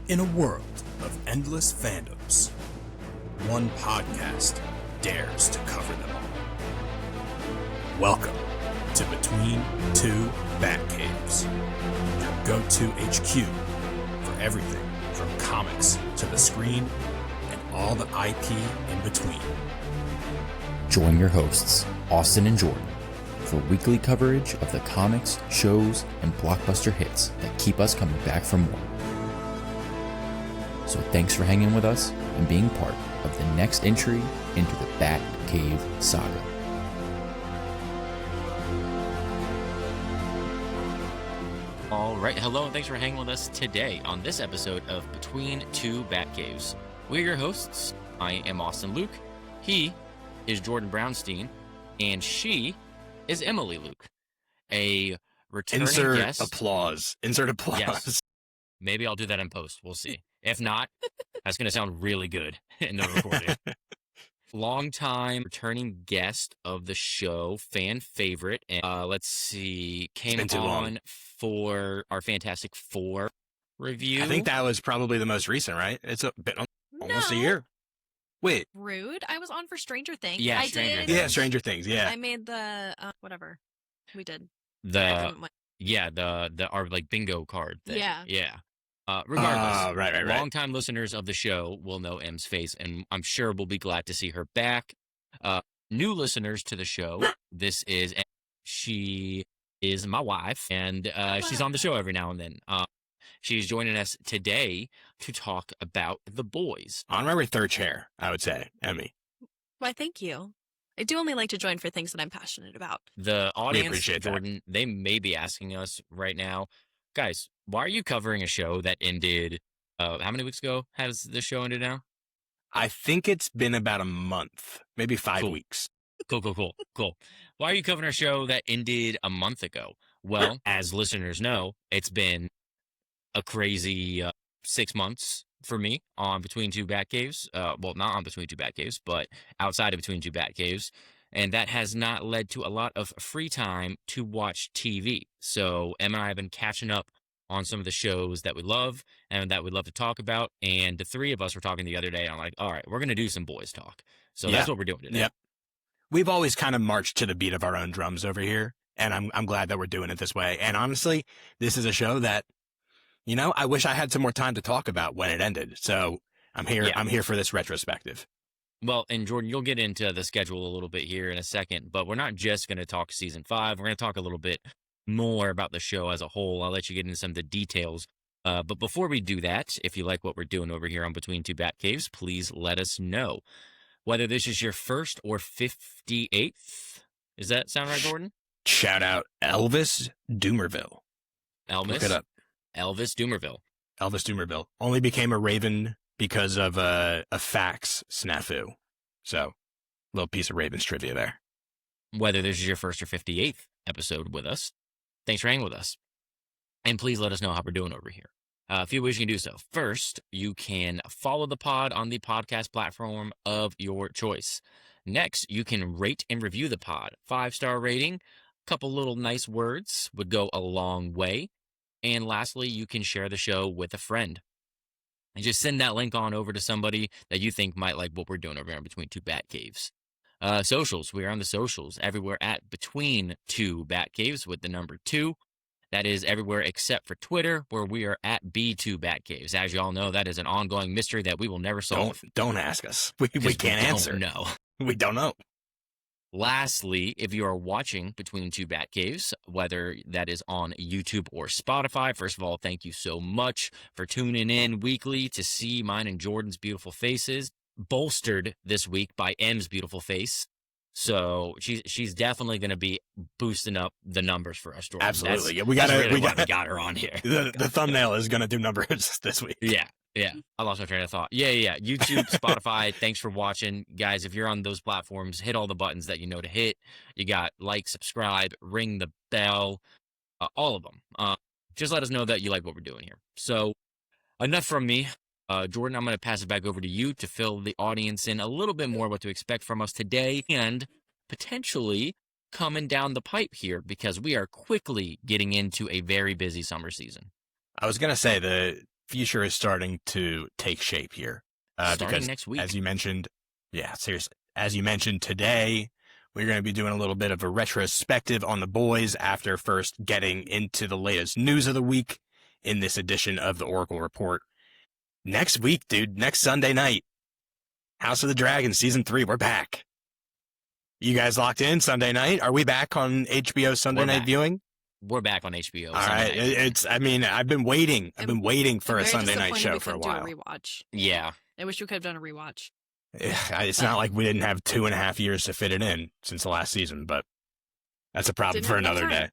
In a world of endless fandoms, one podcast dares to cover them all. Welcome to Between Two Batcaves, your go-to HQ for everything from comics to the screen and all the IP in between. Join your hosts, Austin and Jordan, for weekly coverage of the comics, shows, and blockbuster hits that keep us coming back for more. So thanks for hanging with us and being part of the next entry into the Batcave saga. All right, hello, and thanks for hanging with us today on this episode of Between Two Batcaves. We're your hosts. I am Austin Luke. He is Jordan Brownstein, and she is Emily Luke, a returning guest. Insert applause. Yes. Maybe I'll do that in post. We'll see. If not, that's going to sound really good in the recording. Longtime returning guest of the show, fan favorite. And, let's see, came on for our Fantastic Four review. I think that was probably the most recent, right? It's been almost a year. Wait. Rude. I was on for Stranger Things. Yeah, I Stranger did. Things. Yeah, Stranger Things. Yeah. I made the whatever we did. The our like bingo card thing. Yeah. Regardless, right. Longtime listeners of the show will know M's face, and I'm sure we'll be glad to see her back. New listeners to the show, she is my wife, and she's on the show every now and then. She's joining us today to talk about The Boys. Honorary third chair, I would say, Emmy. Why, thank you. I do only like to join for things that I'm passionate about. The audience, appreciate that. Jordan, they may be asking us right now, guys, why are you covering a show that ended, how many weeks ago has the show ended now? I think it's been about a month, maybe 5 weeks. Cool. Why are you covering a show that ended a month ago? Well, as listeners know, it's been a crazy 6 months for me on Between Two Batcaves. Well, not on Between Two Batcaves, but outside of Between Two Batcaves. And that has not led to a lot of free time to watch TV. So Em and I have been catching up on some of the shows that we love and that we'd love to talk about. And the three of us were talking the other day. And I'm like, all right, we're going to do some boys talk. So that's what we're doing today. Yep. We've always kind of marched to the beat of our own drums over here. And I'm glad that we're doing it this way. And honestly, this is a show that, I wish I had some more time to talk about when it ended. So I'm here. Yeah. I'm here for this retrospective. Well, and Jordan, you'll get into the schedule a little bit here in a second, but we're not just going to talk season 5. We're going to talk a little bit more about the show as a whole. I'll let you get into some of the details. But before we do that, if you like what we're doing over here on Between Two Batcaves, please let us know. Whether this is your first or 58th. Does that sound right, Jordan? Shout out Elvis Doomerville. Look it up. Elvis Doomerville. Elvis Doomerville only became a Raven because of a fax snafu. So, little piece of Ravens trivia there. Whether this is your first or 58th episode with us, thanks for hanging with us. And please let us know how we're doing over here. A few ways you can do so. First, you can follow the pod on the podcast platform of your choice. Next, you can rate and review the pod. 5-star rating, a couple little nice words would go a long way. And lastly, you can share the show with a friend. And just send that link on over to somebody that you think might like what we're doing over here in Between Two Batcaves. Socials. We are on the socials everywhere at Between Two Batcaves with the number 2. That is everywhere except for Twitter, where we are at B2 Batcaves. As you all know, that is an ongoing mystery that we will never solve. Don't ask us. We can't answer. No. We don't know. Lastly, if you are watching Between Two Batcaves, whether that is on YouTube or Spotify, first of all, thank you so much for tuning in weekly to see mine and Jordan's beautiful faces, bolstered this week by M's beautiful face. So she's definitely going to be boosting up the numbers for us, Jordan. Absolutely. We got her on here. The thumbnail is going to do numbers this week. Yeah. I lost my train of thought. Yeah. YouTube, Spotify, thanks for watching. Guys, if you're on those platforms, hit all the buttons that you know to hit. You got like, subscribe, ring the bell, all of them. Just let us know that you like what we're doing here. So enough from me. Jordan, I'm going to pass it back over to you to fill the audience in a little bit more what to expect from us today and potentially coming down the pipe here because we are quickly getting into a very busy summer season. I was going to say future is starting to take shape here. Starting Because next week. as you mentioned, yeah, seriously, as you mentioned today, we're going to be doing a little bit of a retrospective on the boys after first getting into the latest news of the week in this edition of the Oracle Report. Next week, dude, next Sunday night, House of the Dragon Season 3, we're back. You guys locked in Sunday night? Are we back on HBO Sunday night viewing? We're back on HBO. All right. I mean, I've been waiting. I've been waiting for a Sunday night show for a while. Do a rewatch. Yeah. I wish we could have done a rewatch. It's not like we didn't have 2.5 years to fit it in since the last season, but that's a problem for another day.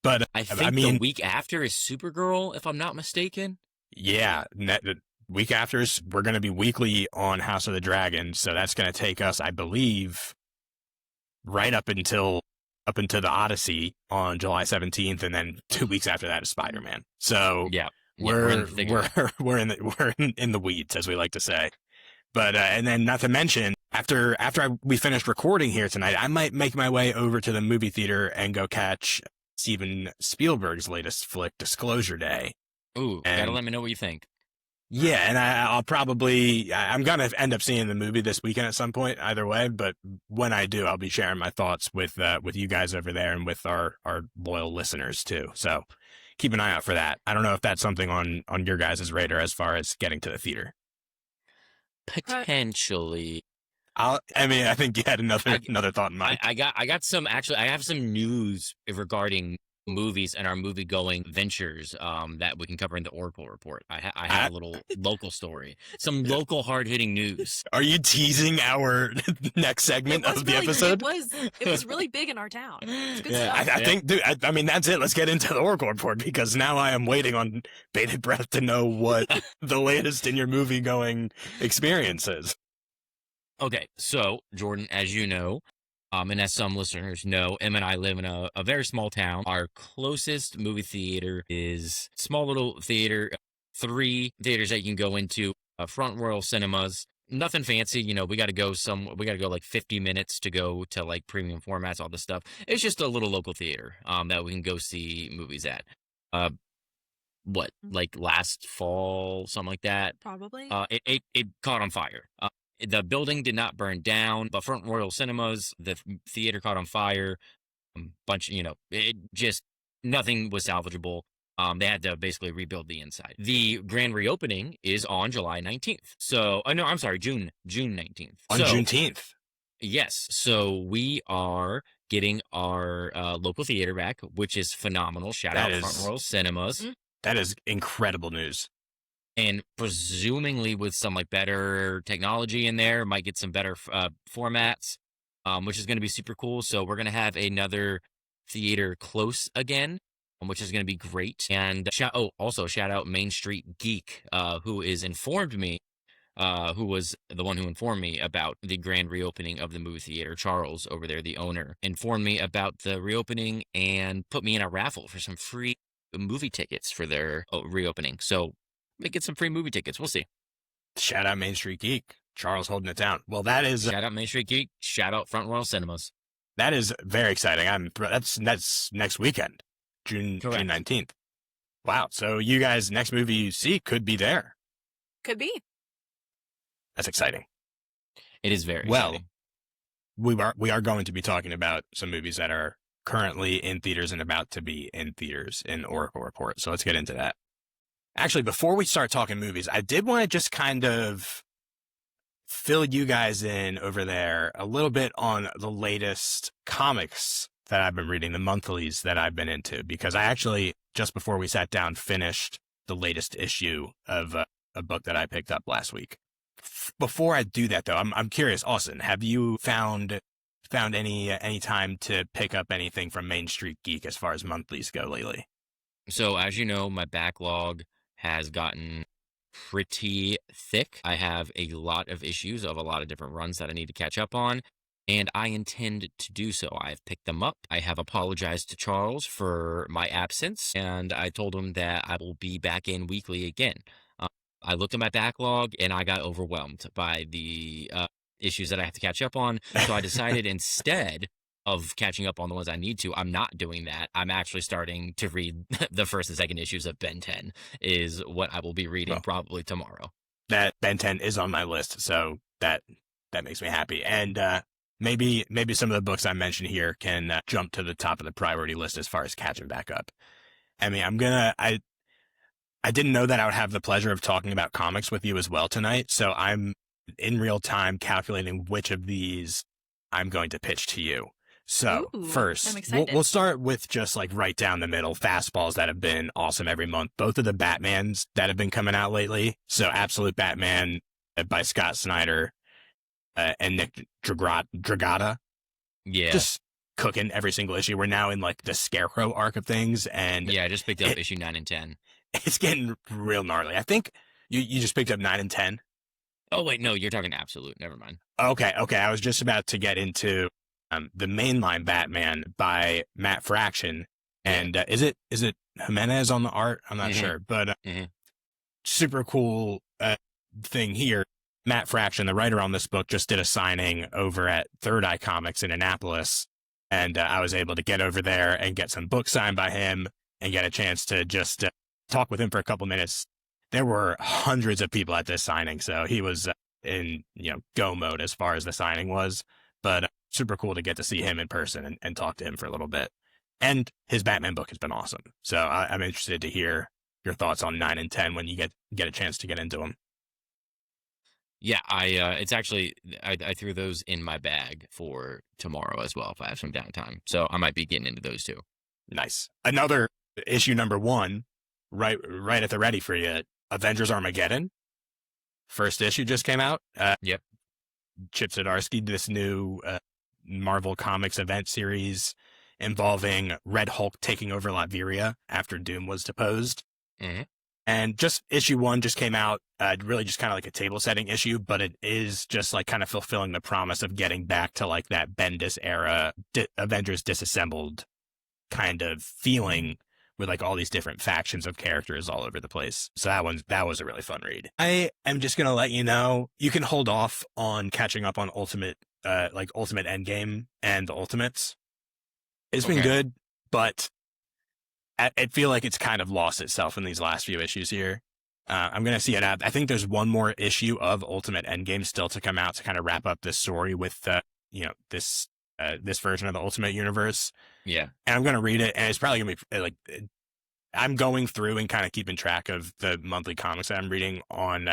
But I mean, the week after is Supergirl, if I'm not mistaken. Yeah. The week after we're going to be weekly on House of the Dragon. So that's going to take us, I believe, right up into the Odyssey on July 17th, and then 2 weeks after that is Spider-Man. So yeah, we're in the weeds, as we like to say. But and then not to mention, after we finish recording here tonight, I might make my way over to the movie theater and go catch Steven Spielberg's latest flick, Disclosure Day. Ooh, gotta let me know what you think. Yeah, and I'm going to end up seeing the movie this weekend at some point, either way. But when I do, I'll be sharing my thoughts with you guys over there and with our loyal listeners too. So keep an eye out for that. I don't know if that's something on your guys' radar as far as getting to the theater. Potentially. I think you had another thought in mind. I got some, actually, I have some news regarding movies and our movie going ventures that we can cover in the Oracle Report. I have a little local story, some local hard hitting news. Are you teasing our next segment of the episode? It was really big in our town. It's good stuff. I think, dude, I mean, that's it. Let's get into the Oracle Report, because now I am waiting on bated breath to know what the latest in your movie going experience is. Okay, so Jordan, as you know, and as some listeners know, Em and I live in a very small town. Our closest movie theater is small little theater, 3 theaters that you can go into, Front Royal Cinemas. Nothing fancy, we got to go like 50 minutes to go to like premium formats, all this stuff. It's just a little local theater that we can go see movies at. Like last fall, something like that? Probably. It caught on fire. The building did not burn down, but Front Royal Cinemas, the theater caught on fire. It just, nothing was salvageable. They had to basically rebuild the inside. The grand reopening is on July 19th. So, no, I'm sorry, June 19th. On Juneteenth. Yes. So we are getting our local theater back, which is phenomenal. Shout out Front Royal Cinemas. That is incredible news. And presumably with some like better technology in there, might get some better formats, which is going to be super cool. So we're going to have another theater close again, which is going to be great. And also shout out Main Street Geek, who was the one who informed me about the grand reopening of the movie theater. Charles over there, the owner, informed me about the reopening and put me in a raffle for some free movie tickets for their reopening. So we get some free movie tickets. We'll see. Shout out Main Street Geek. Charles holding it down. Well, that is... Shout out Main Street Geek. Shout out Front Royal Cinemas. That is very exciting. That's next weekend, June 19th. Wow. So you guys, next movie you see could be there. Could be. That's exciting. It is very exciting. Well, we are going to be talking about some movies that are currently in theaters and about to be in theaters in Oracle Report. So let's get into that. Actually, before we start talking movies, I did want to just kind of fill you guys in over there a little bit on the latest comics that I've been reading, the monthlies that I've been into, because I actually, just before we sat down, finished the latest issue of a book that I picked up last week. Before I do that, though, I'm curious, Austin, have you found any time to pick up anything from Main Street Geek as far as monthlies go lately? So, as you know, my backlog has gotten pretty thick. I have a lot of issues of a lot of different runs that I need to catch up on, and I intend to do so. I've picked them up. I have apologized to Charles for my absence, and I told him that I will be back in weekly again. I looked at my backlog, and I got overwhelmed by the issues that I have to catch up on, so I decided instead of catching up on the ones I need to. I'm not doing that. I'm actually starting to read the first and second issues of Ben 10 is what I will be reading probably tomorrow. That Ben 10 is on my list, so that makes me happy. And maybe some of the books I mentioned here can jump to the top of the priority list as far as catching back up. I mean, I didn't know that I would have the pleasure of talking about comics with you as well tonight, so I'm in real time calculating which of these I'm going to pitch to you. So Ooh, I'm first, excited. we'll start with just like right down the middle fastballs that have been awesome every month. Both of the Batmans that have been coming out lately. So Absolute Batman by Scott Snyder and Nick Dragotta. Yeah. Just cooking every single issue. We're now in like the Scarecrow arc of things. And yeah, I just picked up issue 9 and 10. It's getting real gnarly. I think you just picked up 9 and 10. Oh, wait, no, you're talking Absolute. Never mind. Okay. I was just about to get into the mainline Batman by Matt Fraction. And is it Jimenez on the art? I'm not sure, but super cool thing here. Matt Fraction, the writer on this book, just did a signing over at Third Eye Comics in Annapolis. And I was able to get over there and get some books signed by him and get a chance to just talk with him for a couple minutes. There were hundreds of people at this signing, so he was in go mode as far as the signing was. But super cool to get to see him in person and talk to him for a little bit. And his Batman book has been awesome. So I'm interested to hear your thoughts on 9 and 10 when you get a chance to get into them. Yeah, it's actually, I threw those in my bag for tomorrow as well if I have some downtime. So I might be getting into those too. Nice. Another issue number 1, right at the ready for you. Avengers Armageddon. First issue just came out. Yep. Chip Zdarsky, this new Marvel Comics event series involving Red Hulk taking over Latveria after Doom was deposed. Mm-hmm. And just issue 1 just came out, really just kind of like a table setting issue, but it is just like kind of fulfilling the promise of getting back to like that Bendis era, Avengers disassembled kind of feeling with like all these different factions of characters all over the place. So that was a really fun read. I am just going to let you know, you can hold off on catching up on Ultimate Endgame and the Ultimates. It's been good, but I feel like it's kind of lost itself in these last few issues here. I'm going to see it out. I think there's one more issue of Ultimate Endgame still to come out to kind of wrap up this story with, this version of the Ultimate Universe. Yeah. And I'm going to read it, and it's probably going to be like, I'm going through and kind of keeping track of the monthly comics that I'm reading on,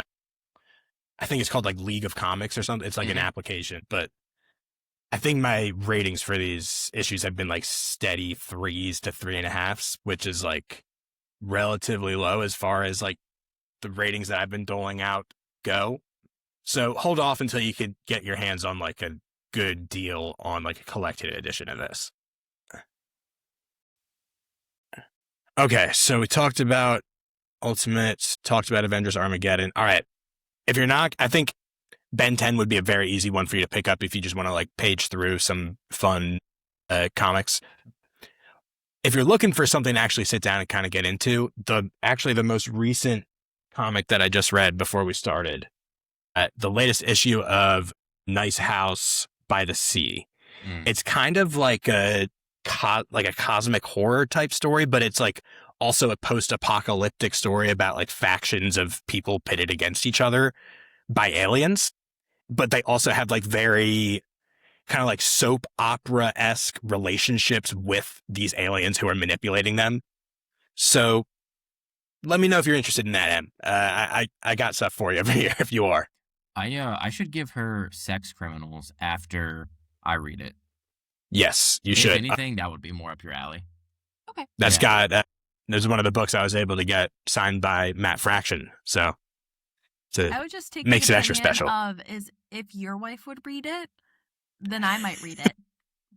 I think it's called like League of Comics or something. It's like an application, but I think my ratings for these issues have been like steady 3s to 3.5s, which is like relatively low as far as like the ratings that I've been doling out go. So hold off until you can get your hands on like a good deal on like a collected edition of this. Okay, so we talked about Ultimates, talked about Avengers Armageddon. All right. If you're not, I think Ben 10 would be a very easy one for you to pick up if you just want to like page through some fun comics. If you're looking for something to actually sit down and kind of get into, the most recent comic that I just read before we started, the latest issue of Nice House by the Sea. It's kind of like a cosmic horror type story, but it's like also a post-apocalyptic story about like factions of people pitted against each other by aliens. But they also have like very kind of like soap opera-esque relationships with these aliens who are manipulating them. So let me know if you're interested in that, Em. I got stuff for you over here if you are. I should give her Sex Criminals after I read it. Yes, you should. If anything, that would be more up your alley. Okay. That's there's one of the books I was able to get signed by Matt Fraction. So I would just take makes the it extra opinion special. Of is if your wife would read it, then I might read it.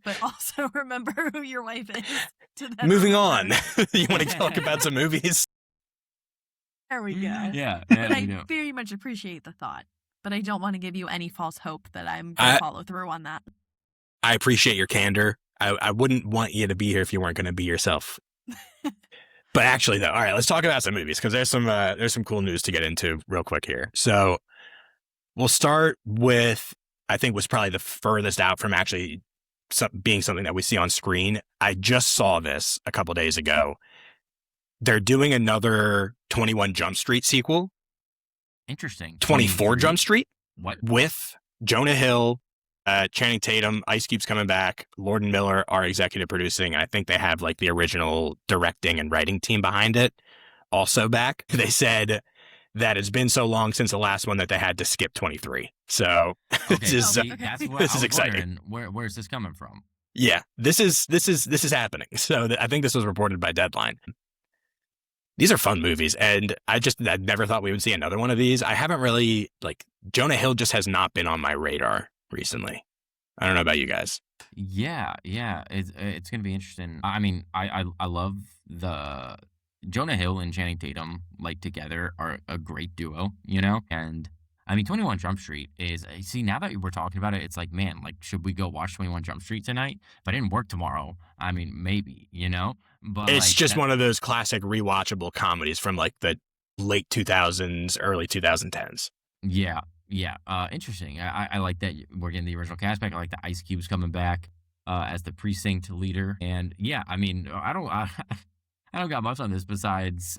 But also remember who your wife is. Moving on. You want to talk about some movies? There we go. Yeah. But I very much appreciate the thought. But I don't want to give you any false hope that I'm going to follow through on that. I appreciate your candor. I wouldn't want you to be here if you weren't going to be yourself. But actually, though, all right, let's talk about some movies because there's some cool news to get into real quick here. So we'll start with, I think was probably the furthest out from actually being something that we see on screen. I just saw this a couple days ago. They're doing another 21 Jump Street sequel. Interesting. 24 Jump Street? What? With Jonah Hill, Channing Tatum, Ice Cube's coming back, Lord and Miller are executive producing. I think they have like the original directing and writing team behind it also back. They said that it's been so long since the last one that they had to skip 23. So Okay, is see, that's what this I is was exciting. wondering, where's this coming from? Yeah, this is happening. So I think this was reported by Deadline. These are fun movies, and I never thought we would see another one of these. I haven't really, like, Jonah Hill just has not been on my radar recently. I don't know about you guys. Yeah, it's gonna be interesting. I mean, I love the Jonah Hill and Channing Tatum like together are a great duo, you know. And I mean, 21 Jump Street is see now that we're talking about it, it's like, man, like should we go watch 21 Jump Street tonight? If I didn't work tomorrow, I mean, maybe, you know. But It's like, just one of those classic rewatchable comedies from like the late 2000s, early 2010s. Yeah. Interesting. I like that we're getting the original cast back. I like the Ice Cube's coming back as the precinct leader. And yeah, I mean, I don't got much on this besides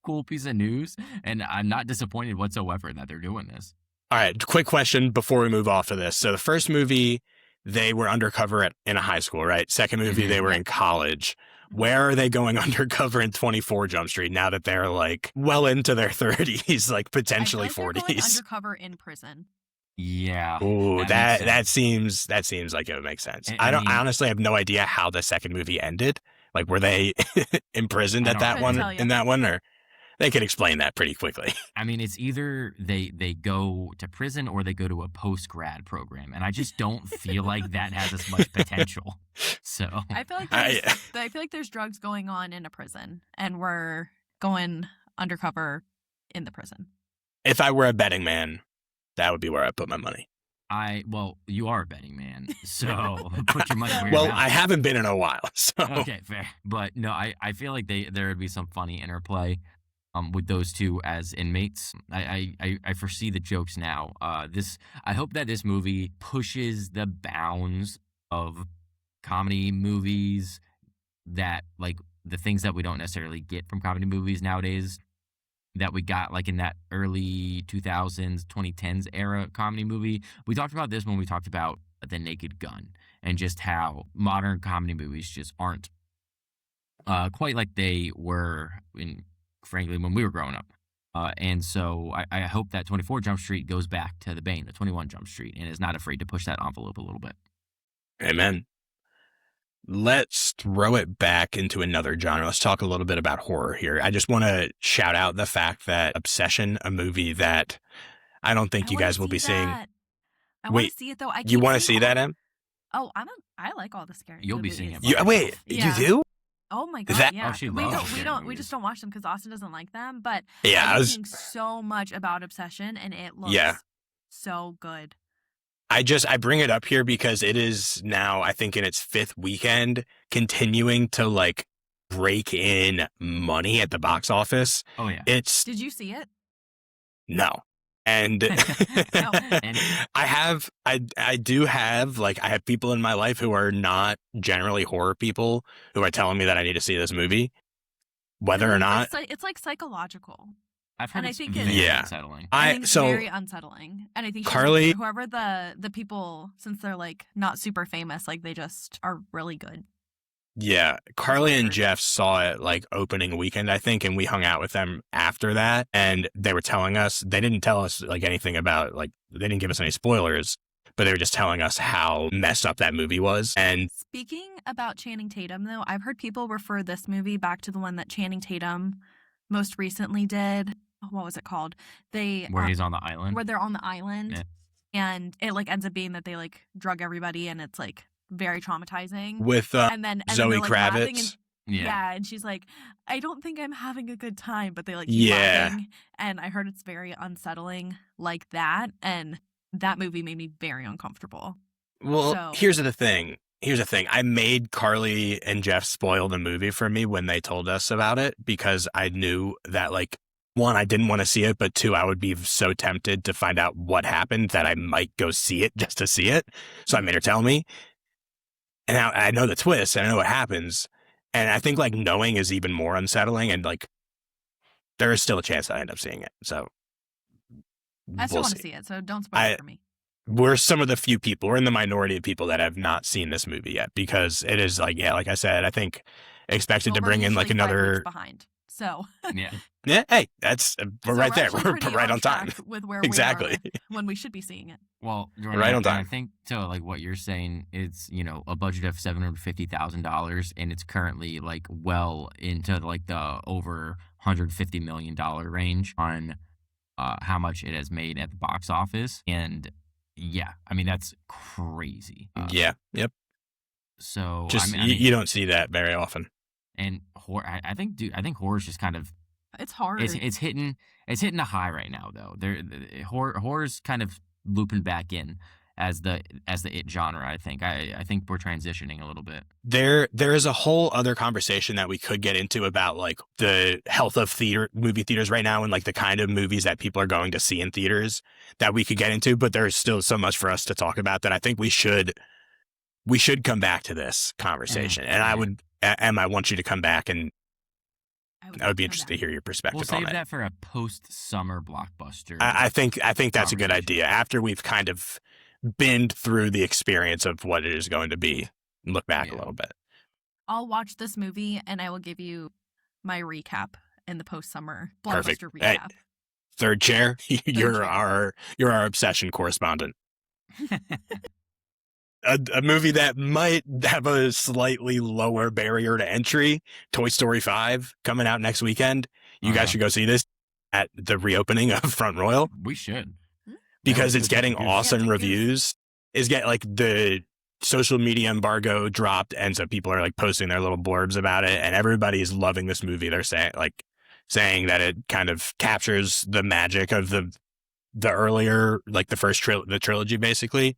cool piece of news, and I'm not disappointed whatsoever that they're doing this. All right, quick question before we move off of this. So the first movie, they were undercover in a high school, right? Second movie, they were in college. Where are they going undercover in 24 Jump Street now that they're like well into their 30s, like potentially I feel like they're 40s? going undercover in prison. Yeah. Ooh, that makes sense. that seems like it would make sense. I I mean- honestly have no idea how the second movie ended. Like, were they imprisoned I at don't that couldn't one tell you. in that one, or they could explain that pretty quickly? I mean, it's either they go to prison or they go to a post grad program, and I just don't feel like that has as much potential. So I feel like I- I feel like there's drugs going on in a prison, and we're going undercover in the prison. If I were a betting man, that would be where I put my money. well, you are a betting man, so put your money where your Well, mouth I is. haven't been in a while, so Okay, fair. But no, I feel like there would be some funny interplay with those two as inmates. I foresee the jokes now. I hope that this movie pushes the bounds of comedy movies, that like the things that we don't necessarily get from comedy movies nowadays that we got like in that early 2000s 2010s era comedy movie. We talked about this when we talked about The Naked Gun, and just how modern comedy movies just aren't quite like they were frankly when we were growing up. And so I hope that 24 Jump Street goes back to the vein of 21 Jump Street and is not afraid to push that envelope a little bit. amen. Let's throw it back into another genre. Let's talk a little bit about horror here. I just want to shout out the fact that Obsession, a movie that I don't think I you wanna guys will be see seeing. that. I want Wait, to see it though. I You keep want to seeing see all- that, Em? Oh, I like all the scary. You'll be movies. seeing it. You, wait, Yeah. you do? Oh my god, That- yeah. Oh, she we loves don't, we scary don't, we movies. just don't watch them because Austin doesn't like them. But Yeah, I've I been was. seeing so much about Obsession, and it looks Yeah. so good. I bring it up here because it is now, I think, in its fifth weekend, continuing to like break in money at the box office. Oh yeah. It's Did you see it? no. And And- I do have like, I have people in my life who are not generally horror people who are telling me that I need to see this movie, whether or not. It's like psychological. I've heard and I it's think very Yeah. unsettling. I think it's so very unsettling, and I think Carly- whoever the people, since they're like not super famous, like they just are really good. Yeah, Carly and Whatever. Jeff saw it like opening weekend, I think, and we hung out with them after that. And they were telling us, they didn't tell us like anything about, like, they didn't give us any spoilers, but they were just telling us how messed up that movie was. And Speaking about Channing Tatum, though, I've heard people refer this movie back to the one that Channing Tatum most recently did. What was it called? They Where he's on the island. where they're on the island, Yeah. and it like ends up being that they like drug everybody, and it's like very traumatizing. with and then Zoe they're, like, laughing Kravitz. and, yeah. and she's like, I don't think I'm having a good time, but they like keep Yeah. laughing. And I heard it's very unsettling like that, and that movie made me very uncomfortable. Well, So- here's the thing. I made Carly and Jeff spoil the movie for me when they told us about it because I knew that, like, one, I didn't want to see it, but two, I would be so tempted to find out what happened that I might go see it just to see it. So I made her tell me. and I know the twist and I know what happens. And I think like knowing is even more unsettling, and like there is still a chance that I end up seeing it. So I still we'll want to see it, so don't spoil it for me. We're some of the few people, we're in the minority of people that have not seen this movie yet, because it is like, yeah, like I said, I think expected to bring in like another 5 weeks behind. So yeah, hey, that's we're right there. We're right on time with where exactly we are when we should be seeing it. Well, Jordan, right on time. I think to like what you're saying, it's a budget of $750,000, and it's currently like well into like the over $150 million range on how much it has made at the box office, and yeah, I mean that's crazy. Yeah, yep. So just I mean, you don't see that very often. And horror, I think horror's just kind of it's hard. It's hitting a high right now though. Horror's kind of looping back in as the it genre. I think we're transitioning a little bit. There is a whole other conversation that we could get into about like the health of movie theaters right now, and like the kind of movies that people are going to see in theaters that we could get into. But there's still so much for us to talk about that I think we should come back to this conversation. And I would, Emma, I want you to come back, and I would be interested to hear your perspective on it. We'll save that for a post-summer blockbuster. I think that's a good idea. After we've kind of been through the experience of what it is going to be, and look back a little bit. I'll watch this movie and I will give you my recap in the post-summer blockbuster Perfect. recap. Hey, third chair, you're our obsession correspondent. A movie that might have a slightly lower barrier to entry, Toy Story 5, coming out next weekend. You guys should go see this at the reopening of Front Royal. We should. Because it's getting awesome reviews. It's getting like the social media embargo dropped, and so people are like posting their little blurbs about it, and everybody's loving this movie. They're saying that it kind of captures the magic of the earlier, like the first the trilogy, basically.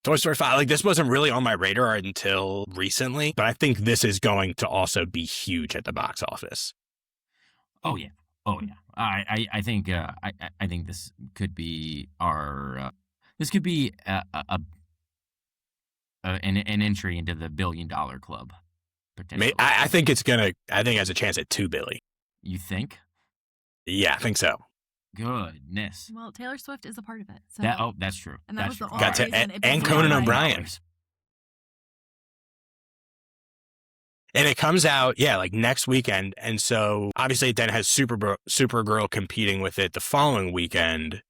Toy Story 5, like this wasn't really on my radar until recently, but I think this is going to also be huge at the box office. Oh yeah. I think I think this could be our an entry into the $1 billion club. I think it has a chance at $2 billion. You think? Yeah, I think so. Goodness. Well, Taylor Swift is a part of it. So. That's true. And that that's was the true. only reason it and blew Conan my mind. O'Brien. And it comes out, like next weekend. And so obviously it then has Supergirl competing with it the following weekend.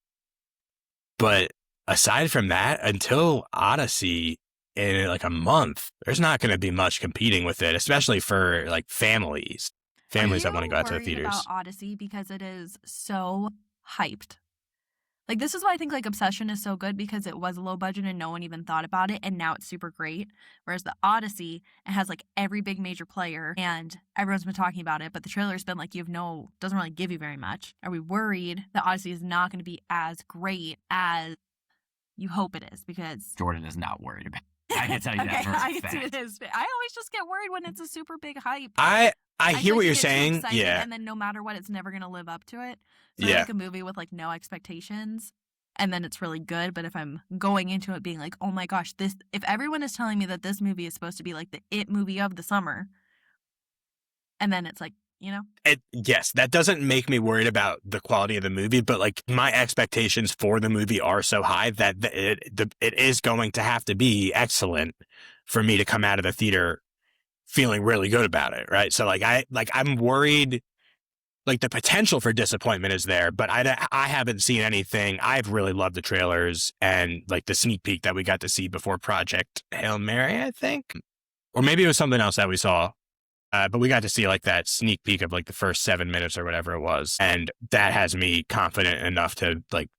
But aside from that, until Odyssey in like a month, there's not going to be much competing with it, especially for like families that want to go out to the theaters. About Odyssey because it is so hyped. Like, this is why I think, like, Obsession is so good, because it was low budget and no one even thought about it, and now it's super great. Whereas the Odyssey, it has, like, every big major player, and everyone's been talking about it, but the trailer's been, like, doesn't really give you very much. Are we worried that Odyssey is not going to be as great as you hope it is? Because Jordan is not worried about it. I can tell you that for a fact. it is. I always just get worried when it's a super big hype. I hear what you're saying. Yeah. And then no matter what, it's never going to live up to it. So I like a movie with like no expectations, and then it's really good. But if I'm going into it being like, oh my gosh, if everyone is telling me that this movie is supposed to be like the it movie of the summer, and then it's like, yes, that doesn't make me worried about the quality of the movie, but like my expectations for the movie are so high that it is going to have to be excellent for me to come out of the theater feeling really good about it, right? So I'm worried. Like the potential for disappointment is there, but I haven't seen anything. I've really loved the trailers and like the sneak peek that we got to see before Project Hail Mary, I think, or maybe it was something else that we saw. But we got to see like that sneak peek of like the first 7 minutes or whatever it was, and that has me confident enough to like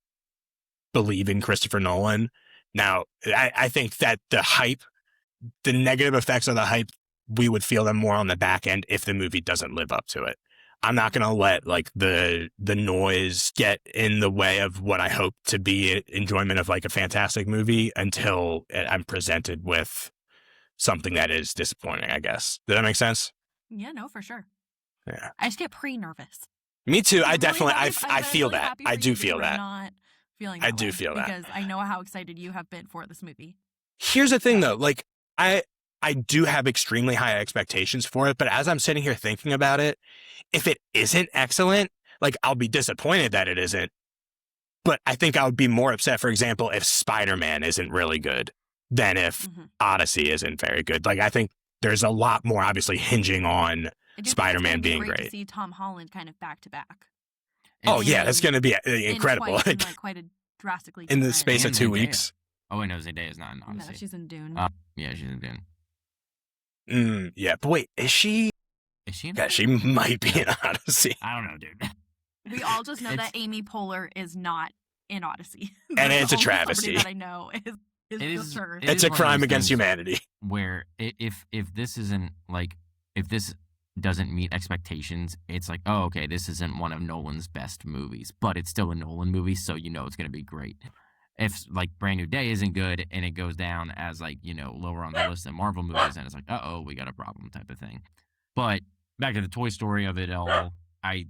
believe in Christopher Nolan. Now, I think that the negative effects of the hype, we would feel them more on the back end if the movie doesn't live up to it. I'm not going to let like the noise get in the way of what I hope to be enjoyment of like a fantastic movie until I'm presented with something that is disappointing, I guess. Does that make sense? Yeah, no, for sure. Yeah. I just get pre-nervous. Me too. I I'm definitely, really I feel really that. happy for I do you feel are that. Not feeling I that do way, feel that. because I know how excited you have been for this movie. Here's the thing though, like I do have extremely high expectations for it, but as I'm sitting here thinking about it, if it isn't excellent, like I'll be disappointed that it isn't. But I think I would be more upset, for example, if Spider-Man isn't really good than if Odyssey isn't very good. Like I think there's a lot more obviously hinging on Spider-Man being great. To see Tom Holland kind of back to back. Oh yeah, that's going to be incredible. In quite a drastically in the space of 2 weeks. Oh, wait, no, Zendaya's not in Odyssey. No, she's in Dune. Yeah, she's in Dune. Yeah, but wait, is she? Is she in Yeah, she might be in Odyssey. I don't know, dude. We all just know that Amy Poehler is not in Odyssey. And it's a travesty. That I know is absurd. It's a crime against humanity. Where if this isn't like, if this doesn't meet expectations, it's like, oh, okay, this isn't one of Nolan's best movies, but it's still a Nolan movie, so you know it's going to be great. If like Brand New Day isn't good and it goes down as like, you know, lower on the list than Marvel movies, and it's like, uh-oh, we got a problem type of thing. But back to the Toy Story of it all, I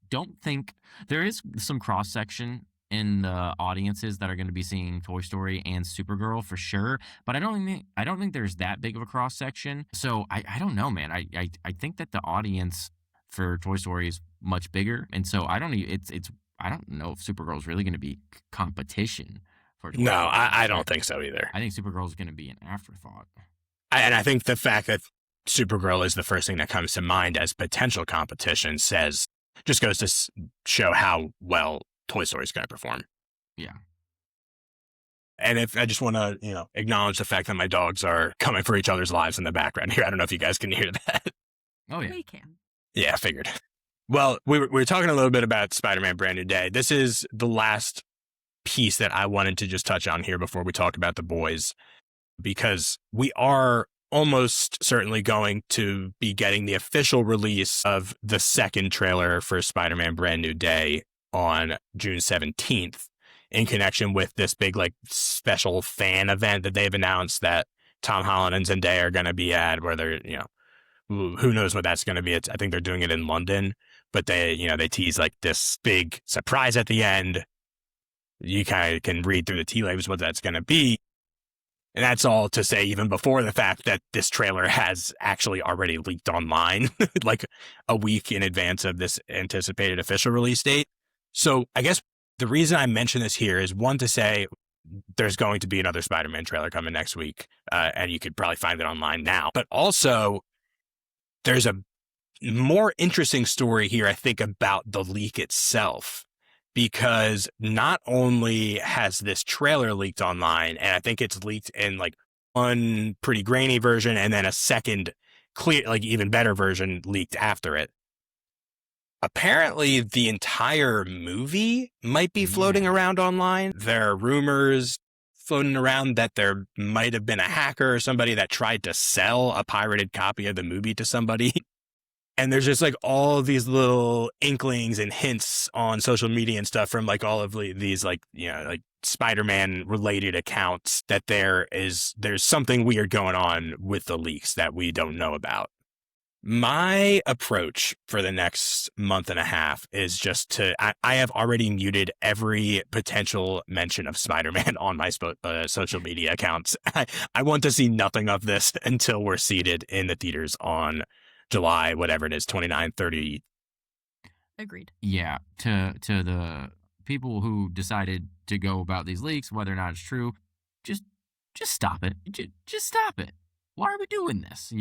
don't think there is some cross section in the audiences that are going to be seeing Toy Story and Supergirl for sure, but I don't think there's that big of a cross section. So I don't know, man. I think that the audience for Toy Story is much bigger, and so I don't know if Supergirl's really going to be competition for Toy No, Story. I don't think so either. I think Supergirl's going to be an afterthought. And I think the fact that Supergirl is the first thing that comes to mind as potential competition just goes to show how well Toy Story is going to perform. Yeah. And if I just want to, acknowledge the fact that my dogs are coming for each other's lives in the background here. I don't know if you guys can hear that. Oh, yeah. We can. Yeah, I figured. Well, we were talking a little bit about Spider-Man Brand New Day. This is the last piece that I wanted to just touch on here before we talk about the boys, because we are almost certainly going to be getting the official release of the second trailer for Spider-Man Brand New Day on June 17th in connection with this big like special fan event that they've announced that Tom Holland and Zendaya are going to be at, where they're, who knows what that's going to be. I think they're doing it in London, but they tease like this big surprise at the end. You kind of can read through the tea leaves what that's going to be. And that's all to say, even before the fact that this trailer has actually already leaked online, like a week in advance of this anticipated official release date. So I guess the reason I mention this here is, one, to say there's going to be another Spider-Man trailer coming next week, and you could probably find it online now. But also, there's a more interesting story here, I think, about the leak itself. Because not only has this trailer leaked online, and I think it's leaked in like one pretty grainy version and then a second clear, like even better version leaked after it. Apparently the entire movie might be floating around online. There are rumors floating around that there might have been a hacker or somebody that tried to sell a pirated copy of the movie to somebody. And there's just like all these little inklings and hints on social media and stuff from like all of these like, like Spider-Man related accounts that there's something weird going on with the leaks that we don't know about. My approach for the next month and a half is just I have already muted every potential mention of Spider-Man on my social media accounts. I want to see nothing of this until we're seated in the theaters on July, whatever it is, 29, 30. Agreed. Yeah, to the people who decided to go about these leaks, whether or not it's true, just stop it. Just stop it. Why are we doing this?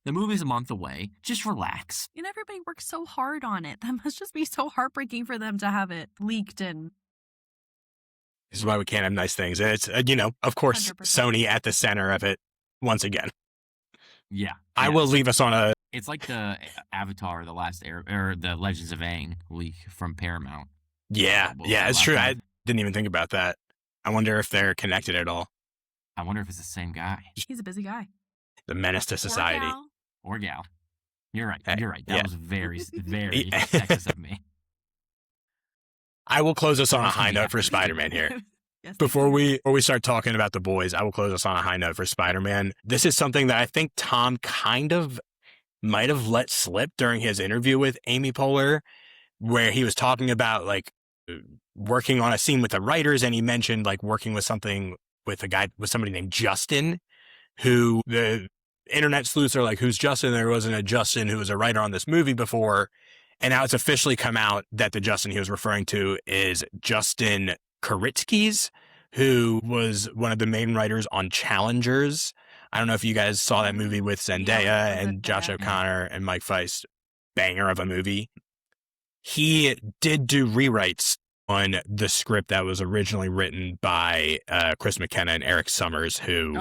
The movie's a month away. Just relax. And everybody works so hard on it. That must just be so heartbreaking for them to have it leaked and. This is why we can't have nice things. And it's, of course, 100%. Sony at the center of it once again. Yeah. I will leave us on a. It's like the Avatar, the Last Air, or the Legends of Aang leak from Paramount. Yeah, it's true. I didn't even think about that. I wonder if they're connected at all. I wonder if it's the same guy. He's a busy guy. The menace to society. Or gal. You're right. That was very, very Yeah. sexist of me. I will close us on a high note for Spider-Man here. Yes, Before we start talking about the boys, I will close us on a high note for Spider-Man. This is something that I think Tom kind of might have let slip during his interview with Amy Poehler, where he was talking about like working on a scene with the writers, and he mentioned like working with somebody named Justin, who the internet sleuths are like, who's Justin? There wasn't a Justin who was a writer on this movie before. And now it's officially come out that the Justin he was referring to is Justin Karitzkis, who was one of the main writers on Challengers. I don't know if you guys saw that movie with Zendaya and Josh O'Connor and Mike Feist. Banger of a movie. He did do rewrites on the script that was originally written by Chris McKenna and Eric Summers, who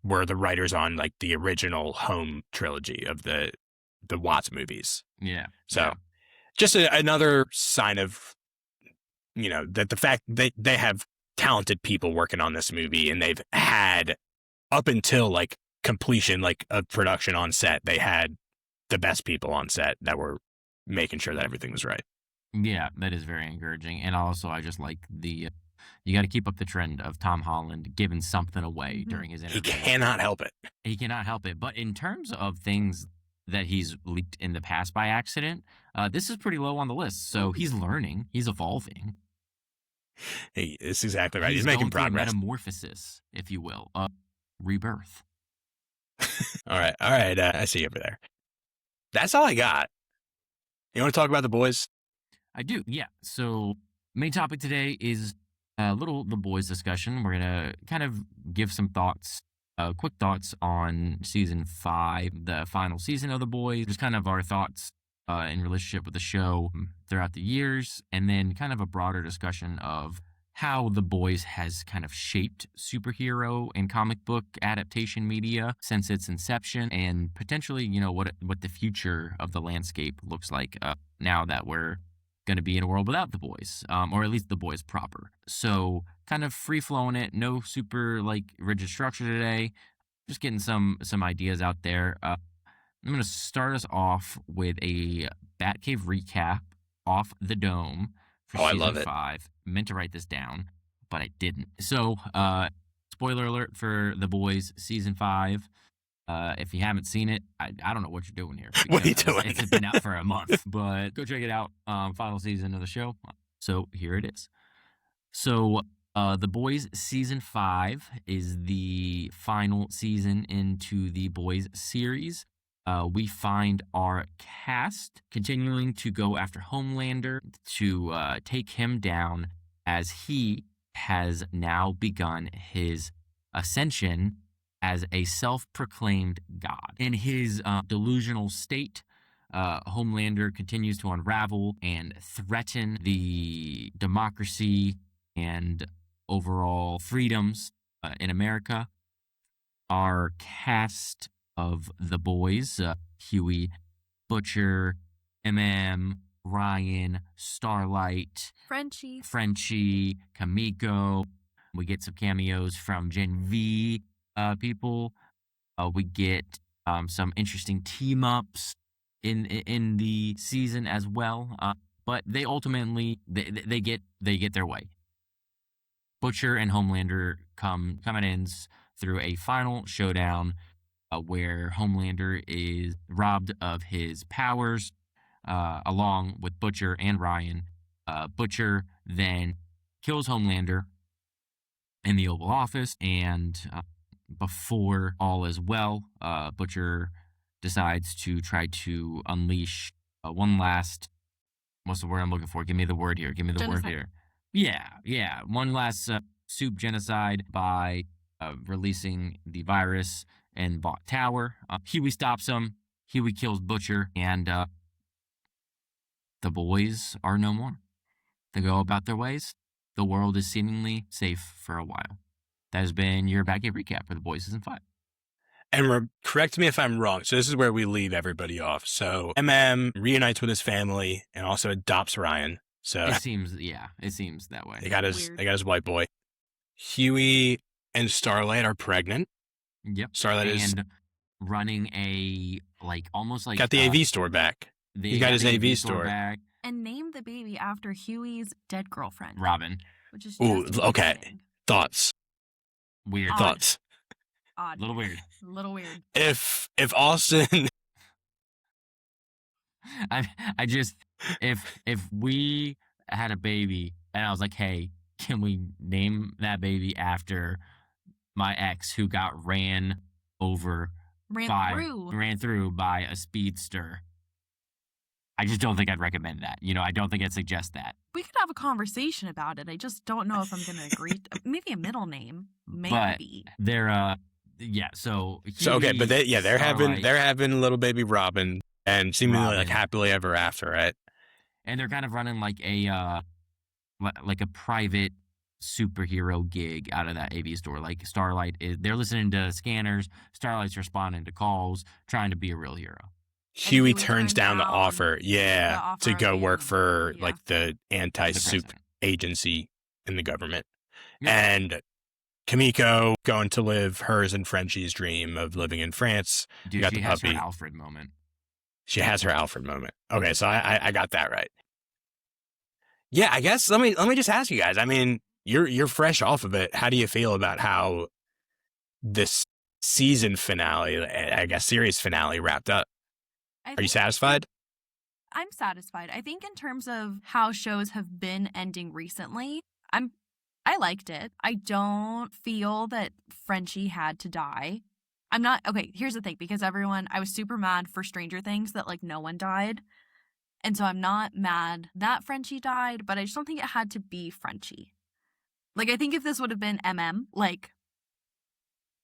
were the writers on like the original Home trilogy of the Watts movies. Yeah. So just another sign of, that the fact they have talented people working on this movie, and they've had up until like completion, like of production on set, they had the best people on set that were making sure that everything was right. Yeah, that is very encouraging. And also, I just like you got to keep up the trend of Tom Holland giving something away during his interview. He cannot help it. He cannot help it. But in terms of things that he's leaked in the past by accident, this is pretty low on the list. So he's learning. He's evolving. It's exactly right. He's making progress. Metamorphosis, if you will. Rebirth. All right. I see you over there. That's all I got. You want to talk about the boys? I do, yeah. So main topic today is a little The Boys discussion. We're going to kind of give some thoughts, quick thoughts on season 5, the final season of The Boys, just kind of our thoughts in relationship with the show throughout the years, and then kind of a broader discussion of how The Boys has kind of shaped superhero and comic book adaptation media since its inception, and potentially, what the future of the landscape looks like now that we're going to be in a world without The Boys, or at least The Boys proper. So kind of free-flowing it, no super rigid structure today, just getting some ideas out there. I'm going to start us off with a Batcave recap off the dome for season 5. Meant to write this down, but I didn't. So, spoiler alert for The Boys season 5. If you haven't seen it, I don't know what you're doing here. What are you doing? It's been out for a month, but go check it out. Final season of the show. So here it is. So, The Boys season 5 is the final season into the Boys series. We find our cast continuing to go after Homelander to take him down, as he has now begun his ascension as a self-proclaimed god. In his delusional state, Homelander continues to unravel and threaten the democracy and overall freedoms in America. Our cast of The Boys, Huey, Butcher, Ryan, Starlight, Frenchie, Kamiko. We get some cameos from Gen V people. We get some interesting team ups in the season as well. But they ultimately they get their way. Butcher and Homelander come and ends through a final showdown where Homelander is robbed of his powers, along with Butcher and Ryan. Butcher then kills Homelander in the Oval Office, and before all is well, Butcher decides to try to unleash one last, what's the word I'm looking for? Give me the word here. Yeah. One last soup genocide by releasing the virus in Bot Tower. Huey stops him. Huey kills Butcher, and the boys are no more. They go about their ways. The world is seemingly safe for a while. That has been your Batcave recap for The Boys season 5. And correct me if I'm wrong. So this is where we leave everybody off. So reunites with his family and also adopts Ryan. So it seems that way. They got his white boy. Huey and Starlight are pregnant. Yep. Starlight is running a almost like got the AV store back. He got his AV store back. And named the baby after Huey's dead girlfriend, Robin. Which is okay. Thoughts. Weird. Thoughts. Odd. Little weird. If Austin I just if we had a baby and I was like, hey, can we name that baby after my ex who got ran over ran through by a speedster. I just don't think I'd recommend that. I don't think I'd suggest that. We could have a conversation about it. I just don't know if I'm going to agree. Maybe a middle name. Maybe. But they're, yeah. So okay, but they're Starlight, having little baby Robin and seemingly like happily ever after, right? And they're kind of running like a private superhero gig out of that AV store. Like Starlight they're listening to scanners. Starlight's responding to calls, trying to be a real hero. Huey turns down the offer, to go work for like the anti-soup agency in the government. Yeah. And Kimiko going to live hers and Frenchie's dream of living in France. Dude, she has her Alfred moment. She has her Alfred moment. Okay, so I got that right. Yeah, I guess let me just ask you guys. I mean, you're fresh off of it. How do you feel about how this season finale, I guess series finale, wrapped up? Are you satisfied? I'm satisfied. I think in terms of how shows have been ending recently, I liked it. I don't feel that Frenchie had to die. I'm not okay, here's the thing, because I was super mad for Stranger Things that like no one died. And so I'm not mad that Frenchie died, but I just don't think it had to be Frenchie. Like I think if this would have been like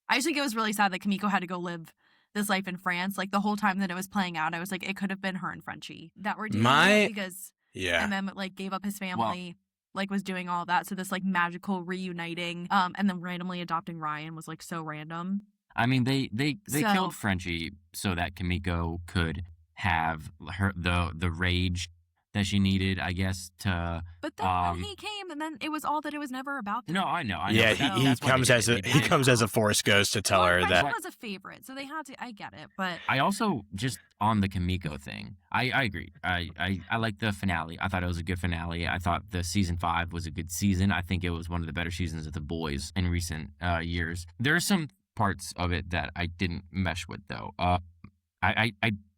I just think it was really sad that Kimiko had to go live this life in France. Like the whole time that it was playing out, I was like, it could have been her and Frenchie that were doing it because MM like gave up his family, like was doing all that. So this like magical reuniting, and then randomly adopting Ryan was like so random. I mean, they killed Frenchie so that Kimiko could have the rage that she needed, I guess, to. But then when he came, and then it was all that it was never about. No, I know. Yeah, he comes as a Force Ghost to tell her that. Was a favorite, so they had to. I get it, but I also just on the Kimiko thing. I agree. I like the finale. I thought it was a good finale. I thought the season 5 was a good season. I think it was one of the better seasons of The Boys in recent years. There are some parts of it that I didn't mesh with, though. I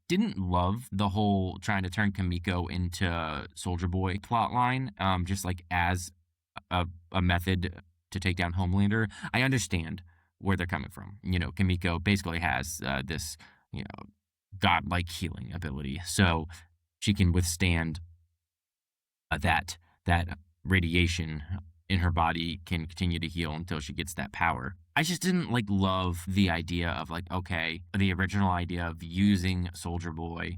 didn't love the whole trying to turn Kimiko into Soldier Boy plot line, just like as a method to take down Homelander. I understand where they're coming from. Kimiko basically has this, godlike healing ability, so she can withstand that radiation in her body, can continue to heal until she gets that power. I just didn't love the idea of the original idea of using Soldier Boy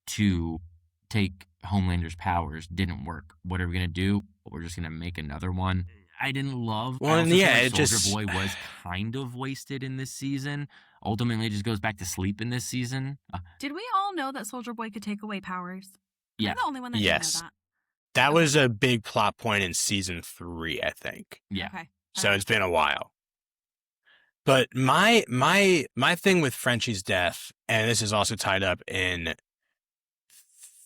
to take Homelander's powers didn't work. What are we gonna do? We're just gonna make another one. I didn't love. Soldier Boy was kind of wasted in this season. Ultimately, it just goes back to sleep in this season. Did we all know that Soldier Boy could take away powers? Yeah, I'm the only one that didn't know that. That was a big plot point in season 3, I think. Yeah. Okay. So it's been a while. But my thing with Frenchie's death, and this is also tied up in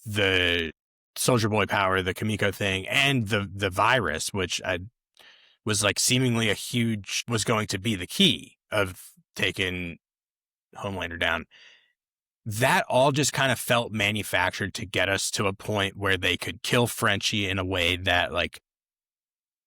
the Soldier Boy power, the Kimiko thing, and the virus, which was seemingly was going to be the key of taking Homelander down. That all just kind of felt manufactured to get us to a point where they could kill Frenchie in a way that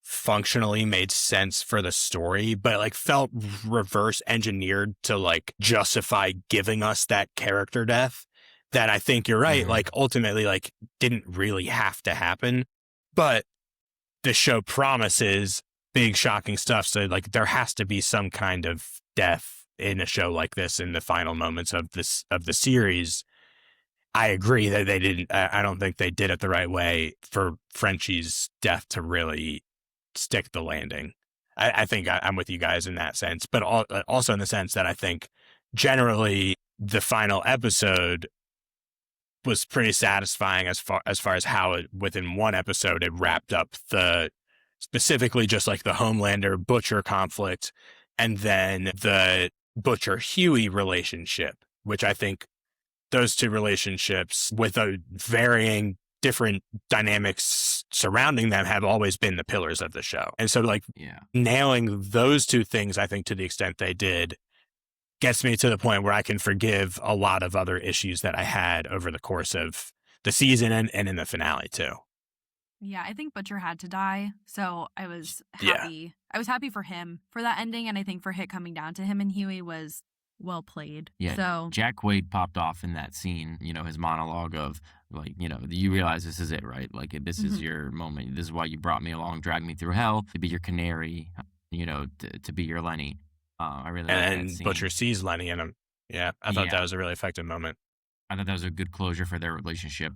functionally made sense for the story, but felt reverse engineered to justify giving us that character death that I think you're right. Ultimately, didn't really have to happen, but the show promises big shocking stuff. So there has to be some kind of death in a show like this in the final moments of the series. I agree that they didn't. I don't think they did it the right way for Frenchie's death to really stick the landing. I think I'm with you guys in that sense, but also in the sense that I think generally the final episode was pretty satisfying as far as how within one episode it wrapped up specifically just the Homelander Butcher conflict, and then the Butcher Huey relationship, which I think those two relationships with a varying different dynamics surrounding them have always been the pillars of the show. And so nailing those two things, I think to the extent they did, gets me to the point where I can forgive a lot of other issues that I had over the course of the season and in the finale too. Yeah, I think Butcher had to die, so I was happy. Yeah. I was happy for him for that ending, and I think for it coming down to him and Huey was well played. Yeah, So Jack Quaid popped off in that scene, his monologue of, like, you realize this is it, right? Like, this is your moment. This is why you brought me along, dragged me through hell, to be your canary, to be your Lenny. I really like that And scene. Butcher sees Lenny in him. Yeah, I thought Yeah. that was a really effective moment. I thought that was a good closure for their relationship.